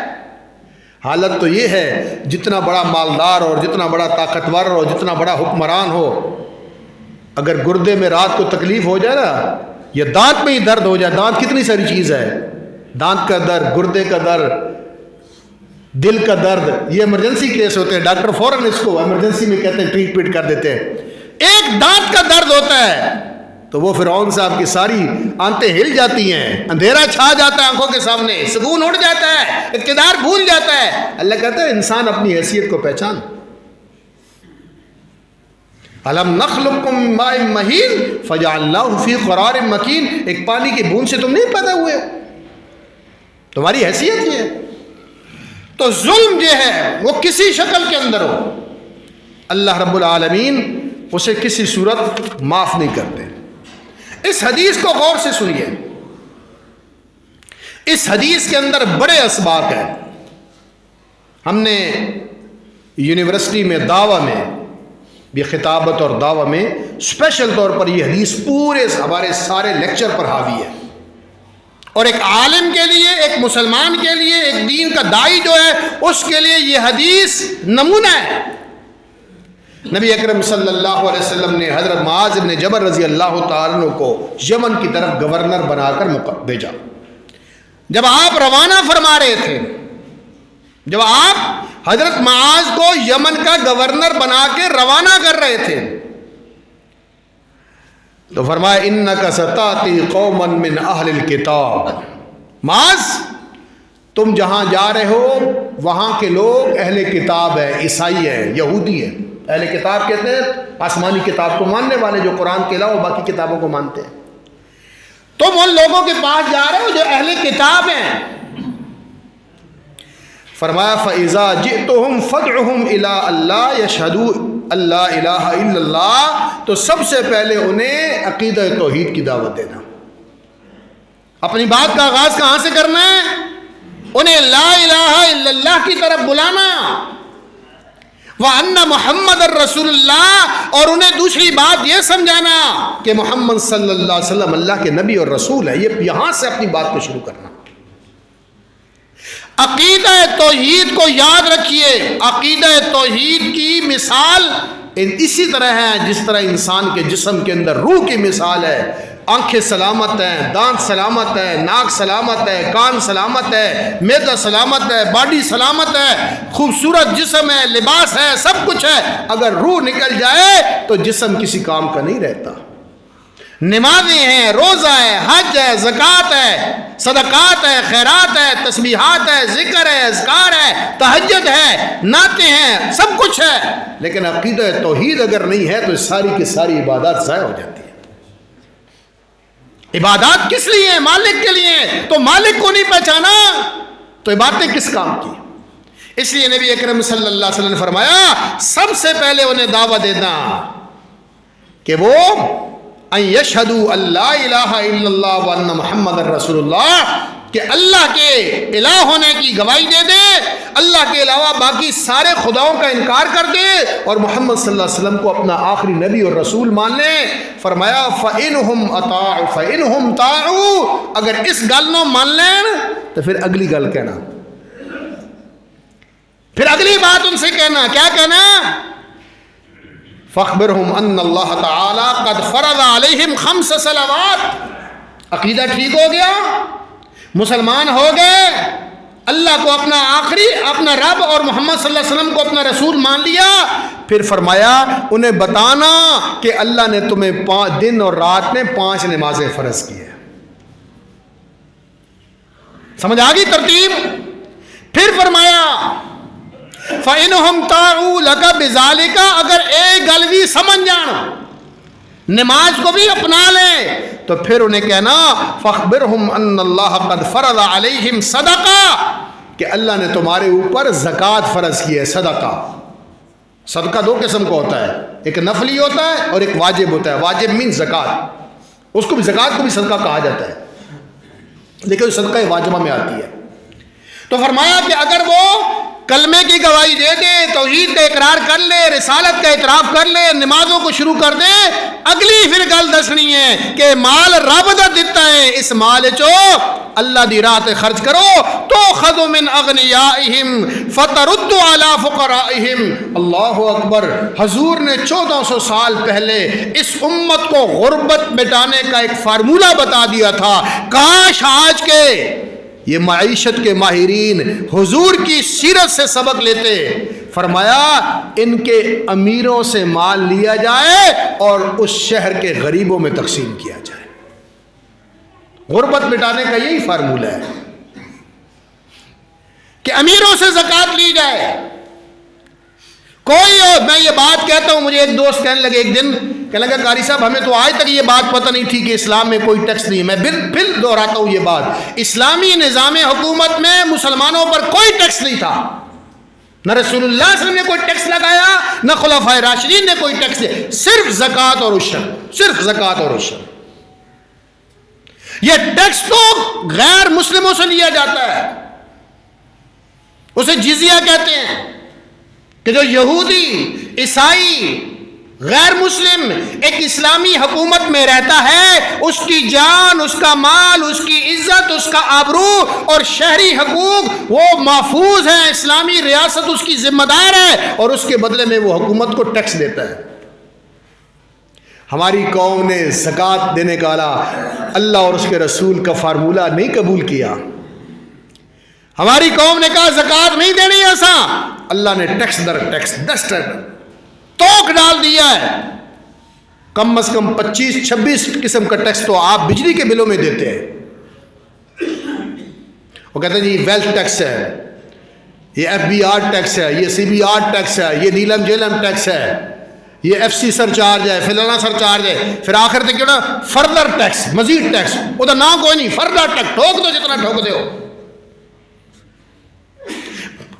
[SPEAKER 1] حالت تو یہ ہے، جتنا بڑا مالدار اور جتنا بڑا طاقتور اور جتنا بڑا حکمران ہو، اگر گردے میں رات کو تکلیف ہو جائے نا، یا دانت میں ہی درد ہو جائے، دانت کتنی ساری چیز ہے، دانت کا درد، گردے کا درد، دل کا درد، یہ ایمرجنسی کیس ہوتے ہیں، ڈاکٹر فوراً اس کو ایمرجنسی میں کہتے ہیں ٹریٹمنٹ کر دیتے ہیں۔ ایک دانت کا درد ہوتا ہے تو وہ فرعون صاحب کی ساری آنتیں ہل جاتی ہیں، اندھیرا چھا جاتا ہے آنکھوں کے سامنے، سکون اڑ جاتا ہے، اقتدار بھول جاتا ہے۔ اللہ کہتا ہے انسان اپنی حیثیت کو پہچان۔ الم نخلقکم من ماء مہین فجعلناہ فی قرار مکین، ایک پانی کی بوند سے تم نہیں پیدا ہوئے، تمہاری حیثیت یہ ہے۔ تو ظلم جو ہے وہ کسی شکل کے اندر ہو، اللہ رب العالمین اسے کسی صورت معاف نہیں کرتے۔ اس حدیث کو غور سے سنیے، اس حدیث کے اندر بڑے اسباق ہیں۔ ہم نے یونیورسٹی میں دعویٰ میں بھی، خطابت اور دعویٰ میں اسپیشل طور پر یہ حدیث پورے ہمارے سارے لیکچر پر حاوی ہے، اور ایک عالم کے لیے، ایک مسلمان کے لیے، ایک دین کا داعی جو ہے اس کے لیے یہ حدیث نمونہ ہے۔ نبی اکرم صلی اللہ علیہ وسلم نے حضرت معاذ بن جبل رضی اللہ تعالیٰ عنہ کو یمن کی طرف گورنر بنا کر بھیجا۔ جب آپ روانہ فرما رہے تھے، جب آپ حضرت معاذ کو یمن کا گورنر بنا کے روانہ کر رہے تھے، تو فرمایا انک ستاتی قوما من اہل الکتاب، معاذ تم جہاں جا رہے ہو وہاں کے لوگ اہل کتاب ہے، عیسائی ہے، یہودی ہے۔ اہل کتاب کہتے ہیں آسمانی کتاب کو ماننے والے، جو قرآن کے علاوہ باقی کتابوں کو مانتے ہیں۔ تم ان لوگوں کے پاس جا رہے ہو جو اہل کتاب ہیں۔ فرمایا فَإِذَا جِئْتُهُمْ فَادْعُهُمْ إِلَىٰ أَلَّا يَشْهَدُوا أَلَّا إِلَٰهَ إِلَّا اللَّهُ تو سب سے پہلے انہیں عقیدہ توحید کی دعوت دینا. اپنی بات کا آغاز کہاں سے کرنا ہے؟ انہیں لا الہ الا اللہ کی طرف بلانا، وَأَنَّ محمد الرسول اللہ، اور انہیں دوسری بات یہ سمجھانا کہ محمد صلی اللہ علیہ وسلم اللہ کے نبی اور رسول ہے. یہ یہاں سے اپنی بات کو شروع کرنا. عقیدہ توحید کو یاد رکھیے. عقیدہ توحید کی مثال اسی طرح ہے جس طرح انسان کے جسم کے اندر روح کی مثال ہے. آنکھیں سلامت ہیں، دانت سلامت ہے، ناک سلامت ہے، کان سلامت ہے، معدہ سلامت ہے، باڈی سلامت ہے، خوبصورت جسم ہے، لباس ہے، سب کچھ ہے. اگر روح نکل جائے تو جسم کسی کام کا نہیں رہتا. نمازیں ہیں، روزہ ہے، حج ہے، زکوٰۃ ہے، صدقات ہے، خیرات ہے، تسبیحات ہے، ذکر ہے، اذکار ہے، تہجد ہے، نعتیں ہیں، سب کچھ ہے. لیکن عقیدہ توحید اگر نہیں ہے تو ساری کی ساری عبادات ضائع ہو جاتی ہیں. عبادات کس لیے ہیں؟ مالک کے لیے. تو مالک کو نہیں پہچانا تو عبادتیں کس کام کی؟ اس لیے نبی اکرم صلی اللہ علیہ وسلم نے فرمایا سب سے پہلے انہیں دعوت دینا کہ وہ ان یشہدوا اللہ الہ الا اللہ وان محمد الرسول اللہ، کہ اللہ کے الہ ہونے کی گواہی دے دے، اللہ کے علاوہ باقی سارے خداؤں کا انکار کر دے، اور محمد صلی اللہ علیہ وسلم کو اپنا آخری نبی اور رسول مان لیں. فرمایا فَإِنْهُمْ طَاعُوا، اگر اس گل نو مان لیں تو پھر اگلی گل کہنا، پھر اگلی بات ان سے کہنا. کیا کہنا؟ فَأَخْبِرْهُمْ أَنَّ اللَّهَ تَعَالَى قَدْ فَرَضَ عَلَيْهِمْ 5 صلوات. عقیدہ ٹھیک ہو گیا، مسلمان ہو گئے، اللہ کو اپنا آخری، اپنا رب اور محمد صلی اللہ علیہ وسلم کو اپنا رسول مان لیا. پھر فرمایا انہیں بتانا کہ اللہ نے تمہیں دن اور رات میں 5 نمازیں فرض کی ہیں. سمجھ آ گئی ترتیب؟ پھر فرمایا فَإِنْهُمْ طَاعُوا لَكَ بِذَلِكَ، اگر ایک گل بھی سمجھ جان، نماز کو بھی اپنا لیں، تو پھر انہیں کہنا فَأَخْبِرْهُمْ أَنَّ اللَّهَ قَدْ فَرَضَ عَلَيْهِمْ صَدَقَةً، کہ اللہ نے تمہارے اوپر زکوٰۃ فرض کی ہے. صدقہ، صدقہ 2 قسم کا ہوتا ہے، ایک نفلی ہوتا ہے اور ایک واجب ہوتا ہے. واجب مین زکوٰۃ، اس کو بھی زکوٰۃ کو بھی صدقہ کہا جاتا ہے، لیکن صدقہ واجبہ میں آتی ہے. تو فرمایا کہ اگر وہ کلمے کی گواہی دے دے، توحید کا اقرار کر لے، رسالت کا اعتراف کر لے، نمازوں کو شروع کر دے، اگلی پھر گل دسنی ہے کہ مال رب دا دیتا ہے، اس مال چو اللہ دی راہ تے خرچ کرو. تو خذ من اغنیائہم فترد علی فقرائہم. اللہ اکبر. حضور نے 1400 سال پہلے اس امت کو غربت مٹانے کا ایک فارمولہ بتا دیا تھا. کاش آج کے یہ معیشت کے ماہرین حضور کی سیرت سے سبق لیتے. فرمایا ان کے امیروں سے مال لیا جائے اور اس شہر کے غریبوں میں تقسیم کیا جائے. غربت مٹانے کا یہی فارمولہ ہے کہ امیروں سے زکوٰۃ لی جائے. کوئی اور، میں یہ بات کہتا ہوں، مجھے ایک دوست کہنے لگے ایک دن، کہنے لگا قاری صاحب ہمیں تو آج تک یہ بات پتہ نہیں تھی کہ اسلام میں کوئی ٹیکس نہیں ہے. میں پھر دہراتا ہوں یہ بات، اسلامی نظام حکومت میں مسلمانوں پر کوئی ٹیکس نہیں تھا. نہ رسول اللہ صلی اللہ علیہ وسلم نے کوئی ٹیکس لگایا، نہ خلفائے راشدین نے کوئی ٹیکس دیا، صرف زکوٰۃ اور عشر، صرف زکوٰۃ اور عشر. یہ ٹیکس تو غیر مسلموں سے لیا جاتا ہے، اسے جزیہ کہتے ہیں، کہ جو یہودی، عیسائی، غیر مسلم ایک اسلامی حکومت میں رہتا ہے، اس کی جان، اس کا مال، اس کی عزت، اس کا آبرو اور شہری حقوق وہ محفوظ ہیں. اسلامی ریاست اس کی ذمہ دار ہے اور اس کے بدلے میں وہ حکومت کو ٹیکس دیتا ہے. ہماری قوم نے زکوٰۃ دینے کا اللہ اور اس کے رسول کا فارمولہ نہیں قبول کیا. ہماری قوم نے کہا زکوٰۃ نہیں دینی ایسا. اللہ نے ٹیکس در ٹیکس 10 توک ڈال دیا ہے. کم از کم 25-26 قسم کا ٹیکس تو آپ بجلی کے بلوں میں دیتے ہیں. وہ کہتے ہیں جی ویلتھ ٹیکس ہے، یہ FBR ٹیکس ہے، یہ CBR ٹیکس ہے، یہ نیلم جیلم ٹیکس ہے، یہ FC سرچارج ہے، فلانا سرچارج ہے. پھر آخر تک کیوں نا فردر ٹیکس، مزید ٹیکس، وہ تو نام کوئی نہیں، فردر ٹیکس. ٹھوک دو جتنا ٹھوک دے ہو.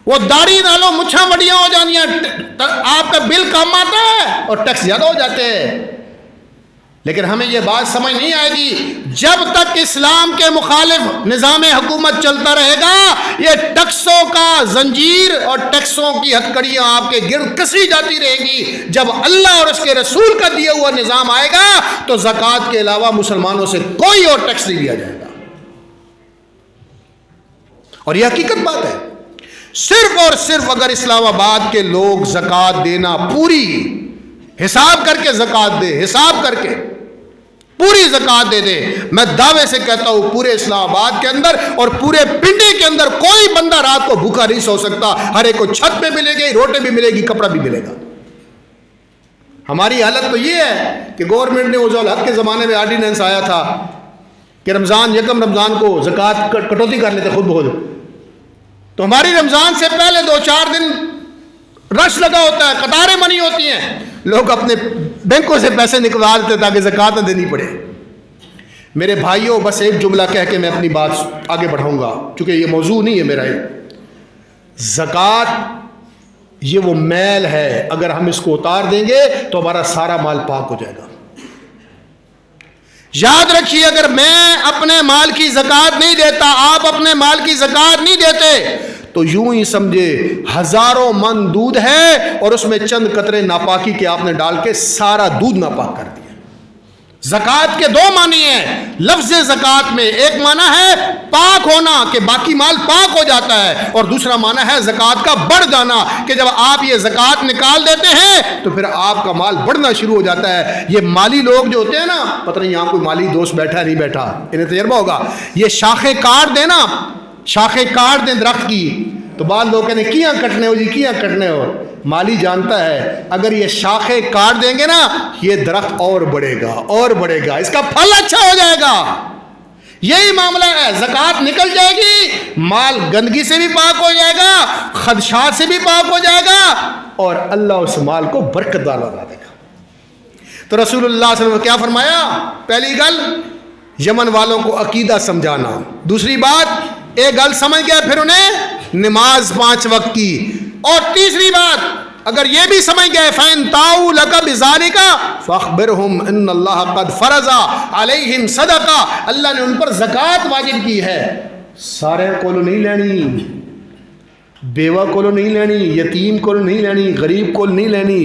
[SPEAKER 1] وہ داڑھی نالو مچھاں وڈیاں ہو جانیاں، آپ کا بل کم آتا ہے. اور ٹیکس زیادہ ہو جاتے ہیں. لیکن ہمیں یہ بات سمجھ نہیں آئے گی جب تک اسلام کے مخالف نظام حکومت چلتا رہے گا یہ ٹیکسوں کا زنجیر اور ٹیکسوں کی ہتھکڑیاں آپ کے گرد کسی جاتی رہیں گی. جب اللہ اور اس کے رسول کا دیا ہوا نظام آئے گا تو زکوٰۃ کے علاوہ مسلمانوں سے کوئی اور ٹیکس نہیں لیا جائے گا. اور یہ حقیقت بات ہے. صرف اور صرف اگر اسلام آباد کے لوگ زکوٰۃ دینا پوری حساب کر کے زکوٰۃ دے، حساب کر کے پوری زکوٰۃ دے دے، میں دعوے سے کہتا ہوں پورے اسلام آباد کے اندر اور پورے پنڈی کے اندر کوئی بندہ رات کو بھوکا نہیں سو سکتا. ہر ایک کو چھت پہ ملے گی، روٹی بھی ملے گی، کپڑا بھی ملے گا. ہماری حالت تو یہ ہے کہ گورنمنٹ نے ذو الحق کے زمانے میں آرڈیننس آیا تھا کہ یکم رمضان کو زکوٰۃ کٹوتی کر لیتے خود بخود. تو ہماری رمضان سے پہلے 2-4 دن رش لگا ہوتا ہے، قطاریں بنی ہوتی ہیں، لوگ اپنے بینکوں سے پیسے نکلوا دیتے تاکہ زکوٰۃ نہ دینی پڑے. میرے بھائیوں بس ایک جملہ کہہ کے میں اپنی بات آگے بڑھاؤں گا چونکہ یہ موضوع نہیں ہے میرا. زکوٰۃ یہ وہ میل ہے، اگر ہم اس کو اتار دیں گے تو ہمارا سارا مال پاک ہو جائے گا. یاد رکھیے اگر میں اپنے مال کی زکوٰۃ نہیں دیتا، آپ اپنے مال کی زکوٰۃ نہیں دیتے تو یوں ہی سمجھے ہزاروں من دودھ ہے اور اس میں چند قطرے ناپاکی کے آپ نے ڈال کے سارا دودھ ناپاک کر دیا. زکوٰۃ کے 2 معنی ہیں لفظ زکوٰۃ میں. ایک معنی ہے پاک ہونا کہ باقی مال پاک ہو جاتا ہے، اور دوسرا معنی ہے زکوٰۃ کا بڑھ جانا کہ جب آپ یہ زکوٰۃ نکال دیتے ہیں تو پھر آپ کا مال بڑھنا شروع ہو جاتا ہے. یہ مالی لوگ جو ہوتے ہیں نا، پتہ نہیں یہاں کوئی مالی دوست بیٹھا ہے نہیں بیٹھا، انہیں تجربہ ہوگا. یہ شاخیں کاٹ دیں نا، شاخیں کاٹ دیں درخت کی تو بعض لوگ کہتے ہیں کیاں کٹنے ہو جی، کیاں کٹنے ہو. مالی جانتا ہے اگر یہ شاخیں کاٹ دیں گے نا یہ درخت اور بڑھے گا اور بڑھے گا، اس کا پھل اچھا ہو جائے گا. یہی معاملہ ہے، زکوٰۃ نکل جائے گی، مال گندگی سے بھی پاک ہو جائے گا، خدشات سے بھی پاک ہو جائے گا، اور اللہ اس مال کو برکت والا بنا دے گا. تو رسول اللہ صلی اللہ علیہ وسلم نے کیا فرمایا؟ پہلی گل یمن والوں کو عقیدہ سمجھانا. دوسری بات ایک گل سمجھ گیا پھر انہیں نماز 5 وقت کی. اور تیسری بات اگر یہ بھی سمجھ گئے فَإِن طَاعُوا لَكَ بِذَلِكَ فَأَخْبِرْهُمْ إِنَّ اللَّهَ قَدْ فَرَضَ عَلَيْهِمْ صَدَقَةً، اللہ نے ان پر زکوٰۃ واجب کی ہے. سارے کو نہیں لینی، بیوہ کو نہیں لینی، یتیم کو نہیں لینی، غریب کو نہیں لینی.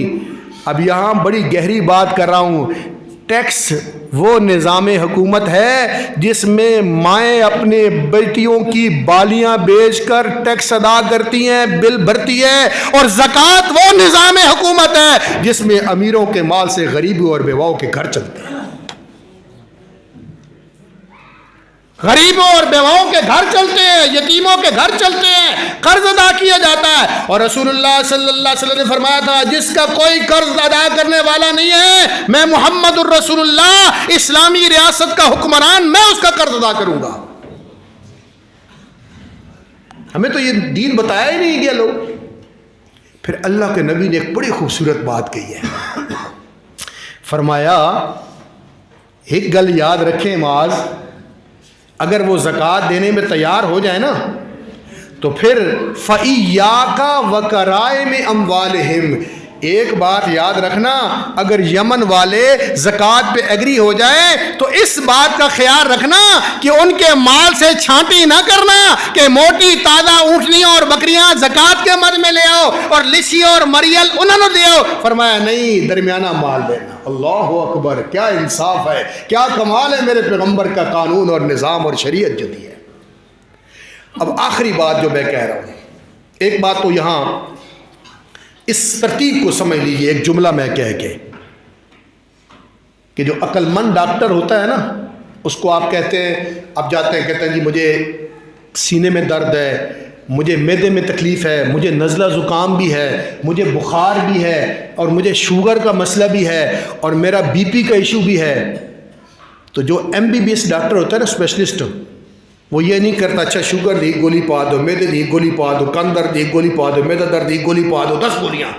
[SPEAKER 1] اب یہاں بڑی گہری بات کر رہا ہوں. ٹیکس وہ نظام حکومت ہے جس میں مائیں اپنے بیٹیوں کی بالیاں بیچ کر ٹیکس ادا کرتی ہیں، بل بھرتی ہے. اور زکوٰۃ وہ نظام حکومت ہے جس میں امیروں کے مال سے غریبوں اور بیواؤں کے گھر چلتے ہیں. غریبوں اور بیواؤں کے گھر چلتے ہیں، یتیموں کے گھر چلتے ہیں، قرض ادا کیا جاتا ہے. اور رسول اللہ صلی اللہ علیہ وسلم نے فرمایا تھا جس کا کوئی قرض ادا کرنے والا نہیں ہے میں محمد الرسول اللہ اسلامی ریاست کا حکمران میں اس کا قرض ادا کروں گا. ہمیں تو یہ دین بتایا ہی نہیں گیا لوگ. پھر اللہ کے نبی نے ایک بڑی خوبصورت بات کہی ہے. فرمایا ایک گل یاد رکھیں معاذ، اگر وہ زکوٰۃ دینے میں تیار ہو جائے نا تو پھر فَإِيَّاكَ وَكَرَائِمِ أَمْوَالِهِمْ، ایک بات یاد رکھنا، اگر یمن والے زکوٰۃ پہ ایگری ہو جائے تو اس بات کا خیال رکھنا کہ ان کے مال سے چھانٹی نہ کرنا کہ موٹی تازہ اونٹنیاں اور بکریاں زکوٰۃ کے مد میں لے آؤ اور لسی اور مریل انہوں نے دے آؤ. فرمایا نہیں، درمیانہ مال دینا. اللہ اکبر، کیا انصاف ہے، کیا کمال ہے میرے پیغمبر کا قانون اور نظام اور شریعت جو دی ہے. اب آخری بات جو میں کہہ رہا ہوں، ایک بات تو یہاں اس ترتیب کو سمجھ لیجیے، ایک جملہ میں کہہ کے کہ جو عقل مند ڈاکٹر ہوتا ہے نا اس کو آپ کہتے ہیں، آپ جاتے ہیں کہتے ہیں جی مجھے سینے میں درد ہے، مجھے معدے میں تکلیف ہے، مجھے نزلہ زکام بھی ہے، مجھے بخار بھی ہے، اور مجھے شوگر کا مسئلہ بھی ہے، اور میرا بی پی کا ایشو بھی ہے. تو جو MBBS ڈاکٹر ہوتا ہے نا، اسپیشلسٹ، وہ یہ نہیں کرتا اچھا شوگر دی گولی پا دو، معدے دی گولی پا دو، کان درد دی گولی پا دو، معدہ درد دی گولی پا دو، 10 گولیاں.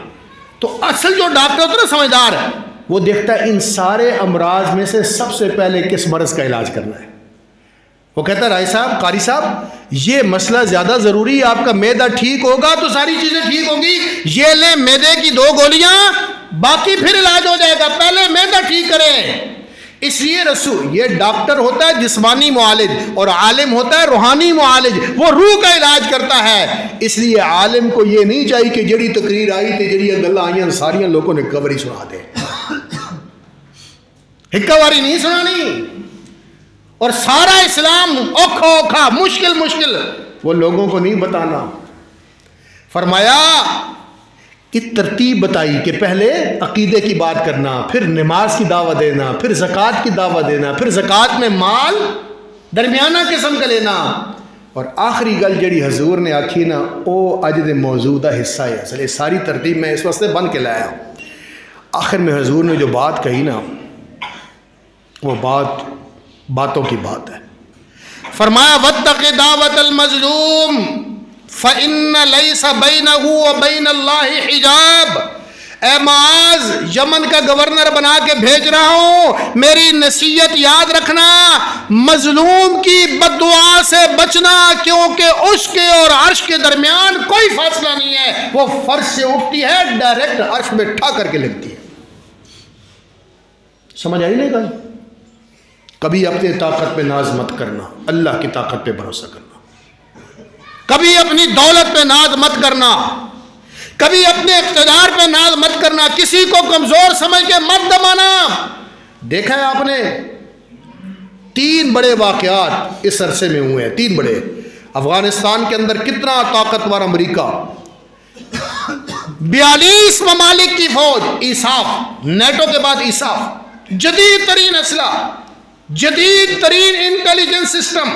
[SPEAKER 1] تو اصل جو ڈاکٹر ہوتا ہے نا سمجھدار، وہ دیکھتا ہے ان سارے امراض میں سے سب سے پہلے کس مرض کا علاج کرنا ہے. وہ کہتا ہے رائے صاحب، قاری صاحب، یہ مسئلہ زیادہ ضروری ہے، آپ کا معدہ ٹھیک ہوگا تو ساری چیزیں ٹھیک ہوں گی، یہ لیں معدے کی 2 گولیاں، باقی پھر علاج ہو جائے گا، پہلے معدہ ٹھیک کریں۔ اس لیے رسول، یہ ڈاکٹر ہوتا ہے جسمانی معالج اور عالم ہوتا ہے روحانی معالج، وہ روح کا علاج کرتا ہے۔ اس لیے عالم کو یہ نہیں چاہیے کہ جڑی تقریر آئی تھی، جڑی گلاں آئیں ساریاں لوگوں نے کبری سنا دے، ہکا واری نہیں سنانی، اور سارا اسلام اوکھا اوکھا مشکل مشکل وہ لوگوں کو نہیں بتانا۔ فرمایا کہ ترتیب بتائی کہ پہلے عقیدے کی بات کرنا، پھر نماز کی دعوت دینا، پھر زکوٰۃ کی دعوت دینا، پھر زکوٰۃ میں مال درمیانہ قسم کا لینا، اور آخری گل جڑی حضور نے آکھی نا وہ اج دے موضوع دا حصہ ہے۔ اصل یہ ساری ترتیب میں اس واسطے بن کے لایا ہوں۔ آخر میں حضور نے جو بات کہی نا وہ بات باتوں کی بات ہے۔ فرمایا واتق دعوت المظلوم فإن ليس بينه وبين الله حجاب۔ اے معاذ، یمن کا گورنر بنا کے بھیج رہا ہوں، میری نصیحت یاد رکھنا، مظلوم کی بد دعا سے بچنا، کیونکہ اس کے اور عرش کے درمیان کوئی فاصلہ نہیں ہے، وہ فرش سے اٹھتی ہے ڈائریکٹ عرش میں ٹھا کر کے لگتی ہے۔ سمجھ آئی نہیں گل؟ کبھی اپنی طاقت پہ ناز مت کرنا، اللہ کی طاقت پہ بھروسہ کرنا۔ کبھی اپنی دولت پہ ناز مت کرنا، کبھی اپنے اقتدار پہ ناز مت کرنا، کسی کو کمزور سمجھ کے مت دبانا۔ دیکھا ہے آپ نے 3 بڑے واقعات اس عرصے میں ہوئے ہیں، 3 بڑے۔ افغانستان کے اندر کتنا طاقتور امریکہ، 42 ممالک کی فوج، ایساف، نیٹو کے بعد ایساف، جدید ترین اسلحہ، جدید ترین انٹیلیجنس سسٹم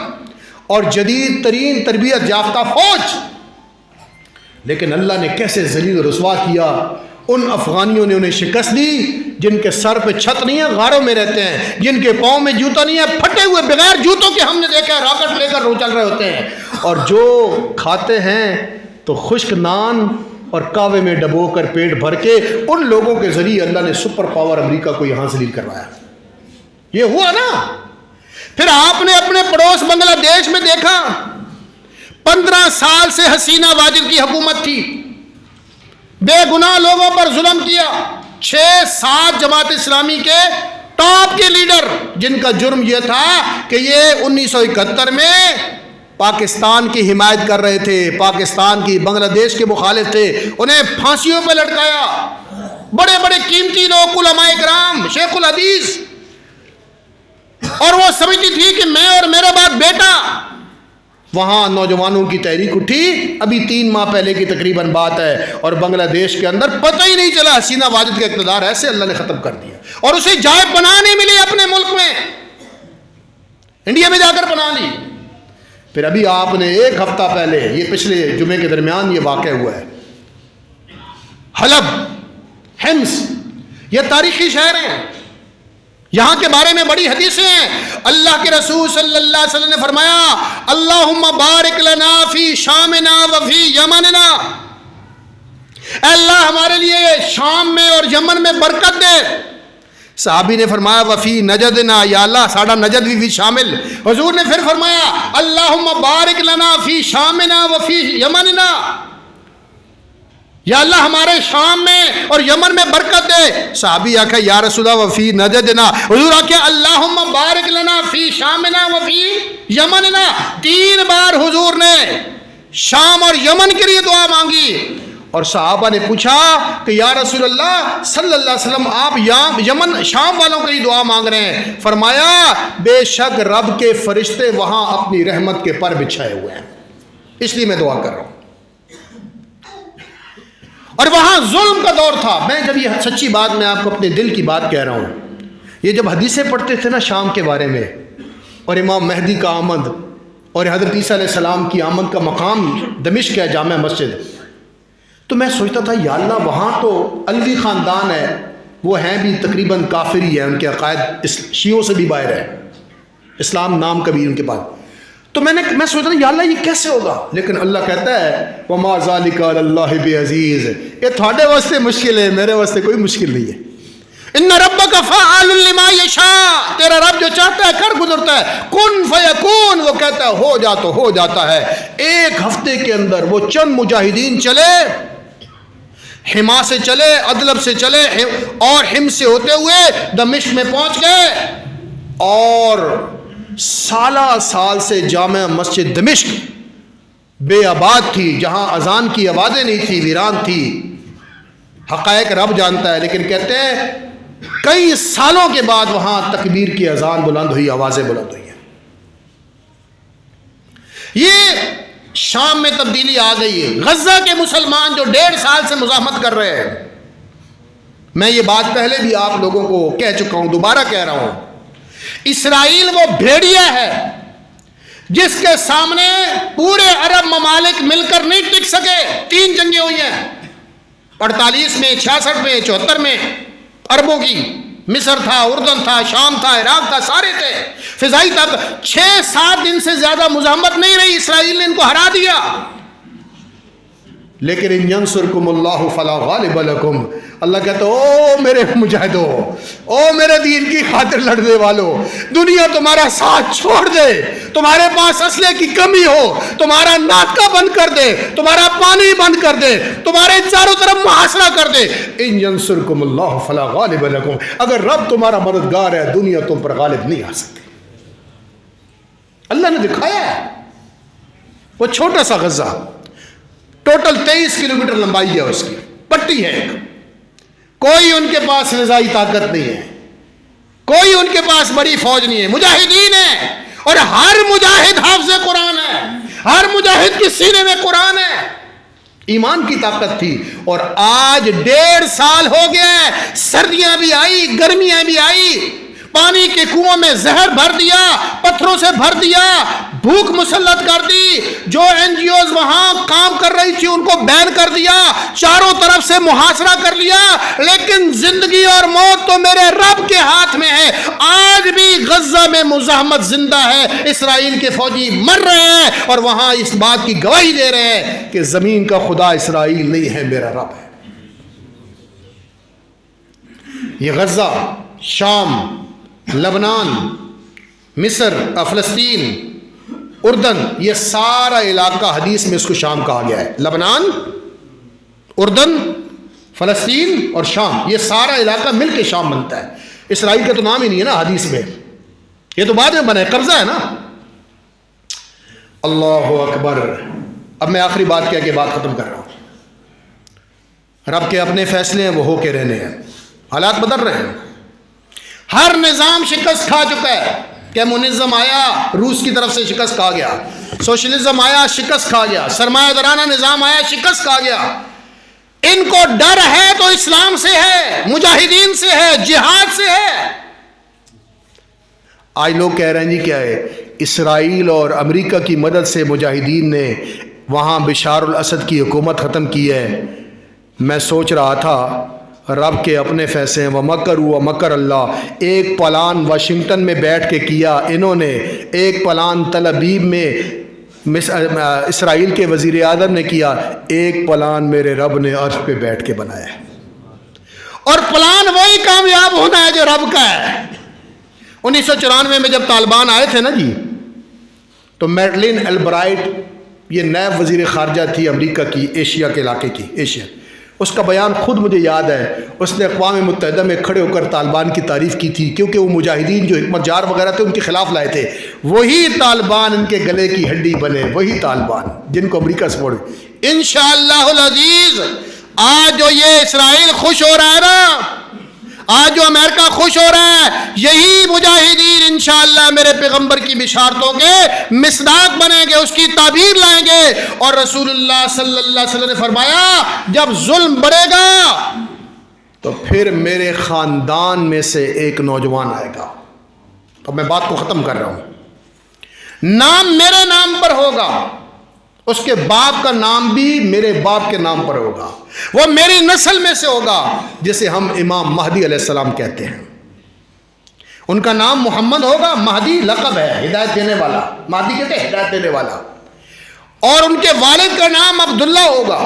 [SPEAKER 1] اور جدید ترین تربیت یافتہ فوج، لیکن اللہ نے کیسے ذلیل و رسوا کیا۔ ان افغانیوں نے انہیں شکست دی جن کے سر پہ چھت نہیں ہے، غاروں میں رہتے ہیں، جن کے پاؤں میں جوتا نہیں ہے، پھٹے ہوئے بغیر جوتوں کے ہم نے دیکھا ہے راکٹ لے کر رو چل رہے ہوتے ہیں، اور جو کھاتے ہیں تو خشک نان اور کاوے میں ڈبو کر پیٹ بھر کے، ان لوگوں کے ذریعے اللہ نے سپر پاور امریکہ کو یہاں ذلیل کروایا۔ یہ ہوا نا۔ پھر آپ نے اپنے پڑوس بنگلہ دیش میں دیکھا، 15 سال سے حسینہ واجد کی حکومت تھی، بے گناہ لوگوں پر ظلم کیا، 6-7 جماعت اسلامی کے ٹاپ کے لیڈر، جن کا جرم یہ تھا کہ یہ 1971 میں پاکستان کی حمایت کر رہے تھے، پاکستان کی بنگلہ دیش کے مخالف تھے، انہیں پھانسیوں پہ لٹکایا۔ بڑے بڑے قیمتی لوگ، علماء کرام، شیخ الحدیث، اور وہ سمجھتی تھی کہ میں اور میرے بعد بیٹا۔ وہاں نوجوانوں کی تحریک اٹھی، ابھی 3 ماہ پہلے کی تقریباً بات ہے، اور بنگلہ دیش کے اندر پتہ ہی نہیں چلا حسینہ واجد کا اقتدار ایسے اللہ نے ختم کر دیا، اور اسے جائے پناہ نہیں ملی اپنے ملک میں، انڈیا میں جا کر پناہ لی۔ پھر ابھی آپ نے 1 ہفتہ پہلے، یہ پچھلے جمعے کے درمیان یہ واقع ہوا ہے، حلب، حمص، یہ تاریخی شہر ہیں، یہاں کے بارے میں بڑی حدیثیں ہیں۔ اللہ کے رسول صلی اللہ علیہ وسلم نے فرمایا، اللہم بارک لنا فی شامنا وفی یمننا، اے اللہ ہمارے لیے شام میں اور یمن میں برکت دے۔ صحابی نے فرمایا وفی نجدنا، یا اللہ ساڑا نجد بھی شامل۔ حضور نے پھر فرمایا اللہم بارک لنا فی شامنا وفی یمننا، یا اللہ ہمارے شام میں اور یمن میں برکت دے۔ صحابی آکھا یا رسول اللہ وفی نجدنا، حضور آکھا اللہم بارک لنا فی شامنا وفی یمننا۔ 3 بار حضور نے شام اور یمن کے لیے دعا مانگی، اور صحابہ نے پوچھا کہ یا رسول اللہ صلی اللہ علیہ وسلم آپ یمن شام والوں کے لیے دعا مانگ رہے ہیں؟ فرمایا بے شک رب کے فرشتے وہاں اپنی رحمت کے پر بچھائے ہوئے ہیں، اس لیے میں دعا کر رہا ہوں۔ اور وہاں ظلم کا دور تھا۔ میں جب یہ سچی بات، میں آپ کو اپنے دل کی بات کہہ رہا ہوں، یہ جب حدیثیں پڑھتے تھے نا شام کے بارے میں، اور امام مہدی کا آمد اور حضرت عیسیٰ علیہ السلام کی آمد کا مقام دمشق ہے، جامع مسجد، تو میں سوچتا تھا یا اللہ وہاں تو علوی خاندان ہے، وہ ہیں بھی تقریباً کافری ہے، ان کے عقائد شیعوں سے بھی باہر ہے، اسلام نام کبھی ان کے پاس، تو میں سوچتا تھا یا اللہ یہ کیسے ہوگا؟ لیکن اللہ کہتا ہے وَمَا ذَلِكَ عَلَى اللَّهِ بِعَزِيزٍ، یہ تھوڑے واسطے مشکل ہے، میرے واسطے کوئی مشکل نہیں ہے۔ ان ربک فعال لما یشاء، تیرا رب جو چاہتا ہے کر گزرتا ہے، کن فیکون، وہ کہتا ہے ہو جا تو ہو جاتا ہے۔ 1 ہفتے کے اندر وہ چند مجاہدین چلے، حما سے چلے، ادلب سے چلے اور حم سے ہوتے ہوئے دمشق میں پہنچ گئے، اور سالہ سال سے جامع مسجد دمشق بے آباد تھی، جہاں اذان کی آوازیں نہیں تھی، ویران تھی۔ حقائق رب جانتا ہے، لیکن کہتے ہیں کئی سالوں کے بعد وہاں تکبیر کی اذان بلند ہوئی، آوازیں بلند ہوئی ہیں۔ یہ شام میں تبدیلی آ گئی ہے۔ غزہ کے مسلمان جو 1.5 سال سے مزاحمت کر رہے ہیں، میں یہ بات پہلے بھی آپ لوگوں کو کہہ چکا ہوں، دوبارہ کہہ رہا ہوں، اسرائیل وہ بھیڑیا ہے جس کے سامنے پورے عرب ممالک مل کر نہیں ٹک سکے۔ 3 جنگیں ہوئی ہیں، 48 میں، 66 میں، 74 میں، عربوں کی۔ مصر تھا، اردن تھا، شام تھا، عراق تھا، سارے تھے۔ فضائی طاقت 6-7 دن سے زیادہ مزاحمت نہیں رہی، اسرائیل نے ان کو ہرا دیا۔ لیکن ان ینصرکم اللہ فلا غالب لکم، اللہ کہتا او میرے مجاہدو، او میرے دین کی خاطر لڑنے والو، دنیا تمہارا ساتھ چھوڑ دے، تمہارے پاس اسلحے کی کمی ہو، تمہارا ناطقہ بند کر دے، تمہارا پانی بند کر دے، تمہارے چاروں طرف محاصرہ کر دے، ان ینصرکم اللہ فلا غالب لکم، اگر رب تمہارا مددگار ہے دنیا تم پر غالب نہیں آ سکتی۔ اللہ نے دکھایا ہے۔ وہ چھوٹا سا غزہ، ٹوٹل 23 کلومیٹر لمبائی ہے، اس کی پٹی ہے ایک، کوئی ان کے پاس فضائی طاقت نہیں ہے، کوئی ان کے پاس بڑی فوج نہیں ہے، مجاہدین ہیں، اور ہر مجاہد حافظ قرآن ہے، ہر مجاہد کے سینے میں قرآن ہے۔ ایمان کی طاقت تھی، اور آج 1.5 سال ہو گیا ہے، سردیاں بھی آئی، گرمیاں بھی آئی، پانی کے کنووں میں زہر بھر دیا، پتھروں سے بھر دیا، بھوک مسلط کر دی، جو NGOs وہاں کام کر رہی تھی ان کو بین کر دیا، چاروں طرف سے محاصرہ کر لیا، لیکن زندگی اور موت تو میرے رب کے ہاتھ میں ہے۔ آج بھی غزہ میں مزاحمت زندہ ہے، اسرائیل کے فوجی مر رہے ہیں، اور وہاں اس بات کی گواہی دے رہے ہیں کہ زمین کا خدا اسرائیل نہیں ہے، میرا رب ہے۔ یہ غزہ، شام، لبنان، مصر، فلسطین، اردن، یہ سارا علاقہ حدیث میں اس کو شام کہا گیا ہے۔ لبنان، اردن، فلسطین اور شام، یہ سارا علاقہ مل کے شام بنتا ہے۔ اسرائیل کا تو نام ہی نہیں ہے نا حدیث میں، یہ تو بعد میں بنا ہے، قبضہ ہے نا۔ اللہ اکبر۔ اب میں آخری بات کہہ کے بات ختم کر رہا ہوں۔ رب کے اپنے فیصلے ہیں، وہ ہو کے رہنے ہیں، حالات بدل رہے ہیں۔ ہر نظام شکست کھا چکا ہے۔ کمیونزم آیا، روس کی طرف سے شکست کھا گیا، سوشلزم آیا، شکست کھا گیا، سرمایہ دارانہ نظام آیا، شکست کھا گیا۔ ان کو ڈر ہے تو اسلام سے ہے، مجاہدین سے ہے، جہاد سے ہے۔ آج لوگ کہہ رہے ہیں جی کیا ہے، اسرائیل اور امریکہ کی مدد سے مجاہدین نے وہاں بشار الاسد کی حکومت ختم کی ہے۔ میں سوچ رہا تھا رب کے اپنے فیصلے ہیں، وَمَكَرُوا وَمَكَرَ اللَّهُ۔ ایک پلان واشنگٹن میں بیٹھ کے کیا انہوں نے، ایک پلان تل ابیب میں اسرائیل کے وزیر اعظم نے کیا، ایک پلان میرے رب نے عرش پہ بیٹھ کے بنایا ہے، اور پلان وہی کامیاب ہونا ہے جو رب کا ہے۔ 1994 میں جب طالبان آئے تھے نا جی، تو میڈلین البرائٹ، یہ نیب وزیر خارجہ تھی امریکہ کی، ایشیا کے علاقے کی، ایشیا، اس کا بیان خود مجھے یاد ہے۔ اس نے اقوام متحدہ میں کھڑے ہو کر طالبان کی تعریف کی تھی، کیونکہ وہ مجاہدین جو حکمت جار وغیرہ تھے ان کے خلاف لائے تھے، وہی طالبان ان کے گلے کی ہڈی بنے، وہی طالبان جن کو امریکہ سپورٹ۔ انشاءاللہ العزیز آج جو یہ اسرائیل خوش ہو رہا ہے نا، آج جو امریکہ خوش ہو رہا ہے، یہی مجاہدین انشاءاللہ میرے پیغمبر کی بشارتوں کے مصداق بنیں گے، اس کی تعبیر لائیں گے۔ اور رسول اللہ صلی اللہ علیہ وسلم نے فرمایا جب ظلم بڑھے گا تو پھر میرے خاندان میں سے ایک نوجوان آئے گا۔ اب میں بات کو ختم کر رہا ہوں۔ نام میرے نام پر ہوگا، اس کے باپ کا نام بھی میرے باپ کے نام پر ہوگا، وہ میری نسل میں سے ہوگا، جسے ہم امام مہدی علیہ السلام کہتے ہیں۔ ان کا نام محمد ہوگا، مہدی لقب ہے، ہدایت دینے والا، مہدی کہتے ہیں ہدایت دینے والا، اور ان کے والد کا نام عبداللہ ہوگا،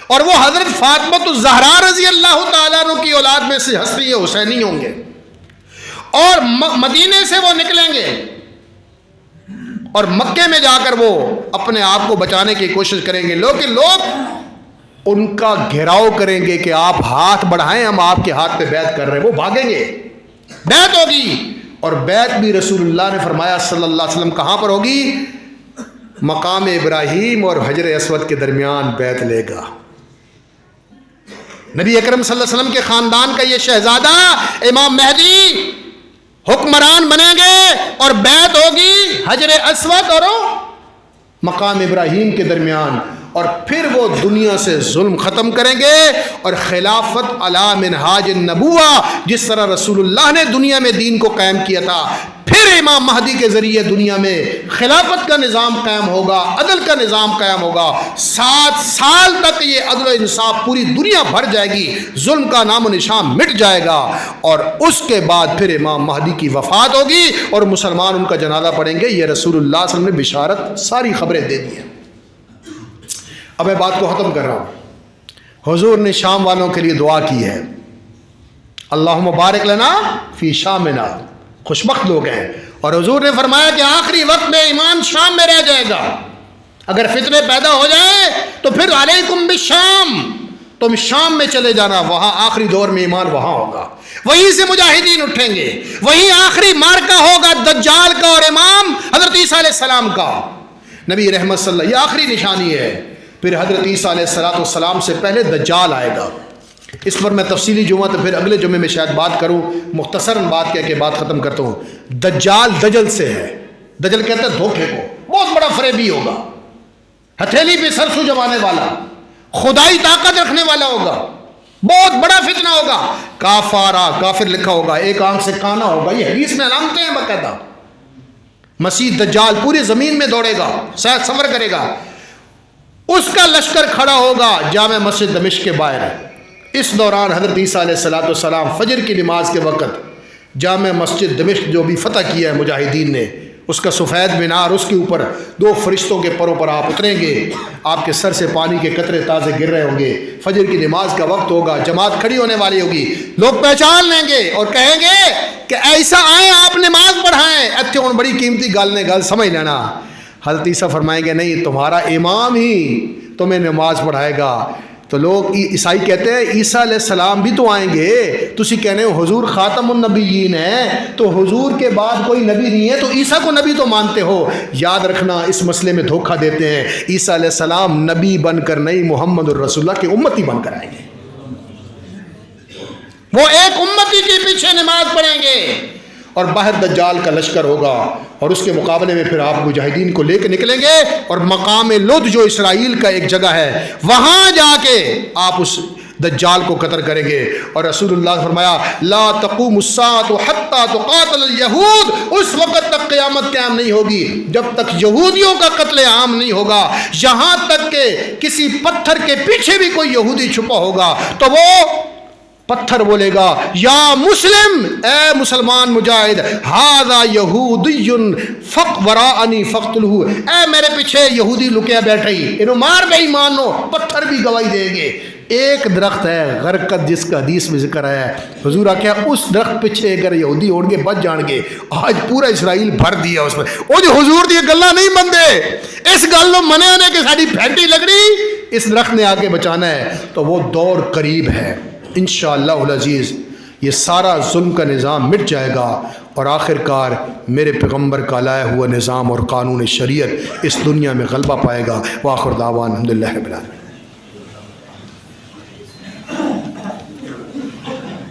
[SPEAKER 1] اور وہ حضرت فاطمہ الزہرا رضی اللہ تعالیٰ عنہ کی اولاد میں سے حسنی حسینی ہوں گے، اور مدینے سے وہ نکلیں گے، اور مکے میں جا کر وہ اپنے آپ کو بچانے کی کوشش کریں گے۔ لوگ ان کا گھیراؤ کریں گے کہ آپ ہاتھ بڑھائیں، ہم آپ کے ہاتھ پہ بیعت کر رہے ہیں، وہ بھاگیں گے، بیعت ہوگی۔ اور بیعت بھی رسول اللہ نے فرمایا صلی اللہ علیہ وسلم کہاں پر ہوگی؟ مقام ابراہیم اور حجر اسود کے درمیان بیعت لے گا۔ نبی اکرم صلی اللہ علیہ وسلم کے خاندان کا یہ شہزادہ امام مہدی حکمران بنیں گے اور بیعت ہوگی حجر اسود اور مقام ابراہیم کے درمیان، اور پھر وہ دنیا سے ظلم ختم کریں گے اور خلافت علی منہاج النبوہ، جس طرح رسول اللہ نے دنیا میں دین کو قائم کیا تھا، پھر امام مہدی کے ذریعے دنیا میں خلافت کا نظام قائم ہوگا، عدل کا نظام قائم ہوگا۔ 7 سال تک یہ عدل و انصاف پوری دنیا بھر جائے گی، ظلم کا نام و نشان مٹ جائے گا، اور اس کے بعد پھر امام مہدی کی وفات ہوگی اور مسلمان ان کا جنازہ پڑھیں گے۔ یہ رسول اللہ صلی اللہ علیہ وسلم نے بشارت ساری خبریں دے دی ہیں۔ اب میں بات کو ختم کر رہا ہوں۔ حضور نے شام والوں کے لیے دعا کی ہے، اللہم بارک لنا فی شامنا، خوشبخت لوگ ہیں، اور حضور نے فرمایا کہ آخری وقت میں ایمان شام میں رہ جائے گا، اگر فتنے پیدا ہو جائیں تو پھر علیکم بالشام، تم شام میں چلے جانا، وہاں آخری دور میں ایمان وہاں ہوگا، وہیں سے مجاہدین اٹھیں گے، وہیں آخری مارکا ہوگا دجال کا اور امام حضرت عیسیٰ علیہ السلام کا۔ نبی رحمت صلی اللہ علیہ وسلم، یہ آخری نشانی ہے۔ پھر حضرت عیسیٰ علیہ السلام سے پہلے دجال آئے گا، اس پر میں تفصیلی جمعہ تو پھر اگلے جمعے میں شاید بات کروں، مختصراً بات کہہ کے بات ختم کرتا ہوں۔ دجال دجل سے ہے، دجل کہتے ہیں دھوکے کو، بہت بڑا فریبی ہوگا، ہتھیلی پہ سرسو جمانے والا، خدائی طاقت رکھنے والا ہوگا، بہت بڑا فتنہ ہوگا، کافارہ کافر لکھا ہوگا، ایک آنکھ سے کانا ہوگا، یہ حدیث میں علامتیں ہیں باقاعدہ۔ مسیح دجال پوری زمین میں دوڑے گا، سفر کرے گا، اس کا لشکر کھڑا ہوگا جامع مسجد دمشق کے باہر۔ اس دوران حضرت عیسیٰ علیہ السلام فجر کی نماز کے وقت جامع مسجد دمشق جو بھی فتح کیا ہے مجاہدین نے، اس کا سفید مینار، اس کے اوپر 2 فرشتوں کے پروں پر آپ اتریں گے، آپ کے سر سے پانی کے قطرے تازے گر رہے ہوں گے، فجر کی نماز کا وقت ہوگا، جماعت کھڑی ہونے والی ہوگی، لوگ پہچان لیں گے اور کہیں گے کہ ایسا آئیں آپ نماز پڑھائیں، اتنے ان بڑی قیمتی گل نے گل سمجھ لینا۔ حضرت عیسیٰ فرمائیں گے نہیں، تمہارا امام ہی تمہیں نماز پڑھائے گا۔ تو لوگ عیسائی کہتے ہیں عیسیٰ علیہ السلام بھی تو آئیں گے، تسی کہنے ہو حضور خاتم النبیین ہے، تو حضور کے بعد کوئی نبی نہیں ہے، تو عیسیٰ کو نبی تو مانتے ہو۔ یاد رکھنا اس مسئلے میں دھوکہ دیتے ہیں، عیسیٰ علیہ السلام نبی بن کر نہیں، محمد الرسول اللہ کے امتی بن کر آئیں گے، وہ ایک امتی کے پیچھے نماز پڑھیں گے، اور باہر دجال کا لشکر ہوگا، اور اس کے مقابلے میں پھر آپ مجاہدین کو لے کے نکلیں گے، اور مقام لد جو اسرائیل کا ایک جگہ ہے وہاں جا کے آپ اس دجال کو قتل کریں گے۔ اور رسول اللہ نے فرمایا لا تقوم الساعة حتى تقاتل اليہود، اس وقت تک قیامت قائم نہیں ہوگی جب تک یہودیوں کا قتل عام نہیں ہوگا، یہاں تک کہ کسی پتھر کے پیچھے بھی کوئی یہودی چھپا ہوگا تو وہ پتھر بولے گا یا مسلم، اے مسلمان مجاہد، ھذا یہودی فق وراءنی فقتلہ، اے میرے پیچھے یہودی لکیا بیٹھے ہی، انہوں مار بے ایمانو، پتھر بھی گواہی دیں گے۔ ایک درخت ہے غرقد جس کا حدیث میں ذکر ہے، حضور آکھیا اس درخت پیچھے اگر یہودی ہون گے بچ جان گے، آج پورا اسرائیل بھر دیا اس میں۔ وہ جو حضور دی گلاں نہیں مندے، اس گل نوں منیا نے کہ ساڈی پھینٹی لگڑی، اس درخت نے آ کے بچانا ہے، تو وہ دور قریب ہے انشاءاللہ العزیز۔ یہ سارا ظلم کا نظام مٹ جائے گا، اور آخر کار میرے پیغمبر کا لایا ہوا نظام اور قانون شریعت اس دنیا میں غلبہ پائے گا۔ وآخر دعوان الحمدللہ رب العالمین۔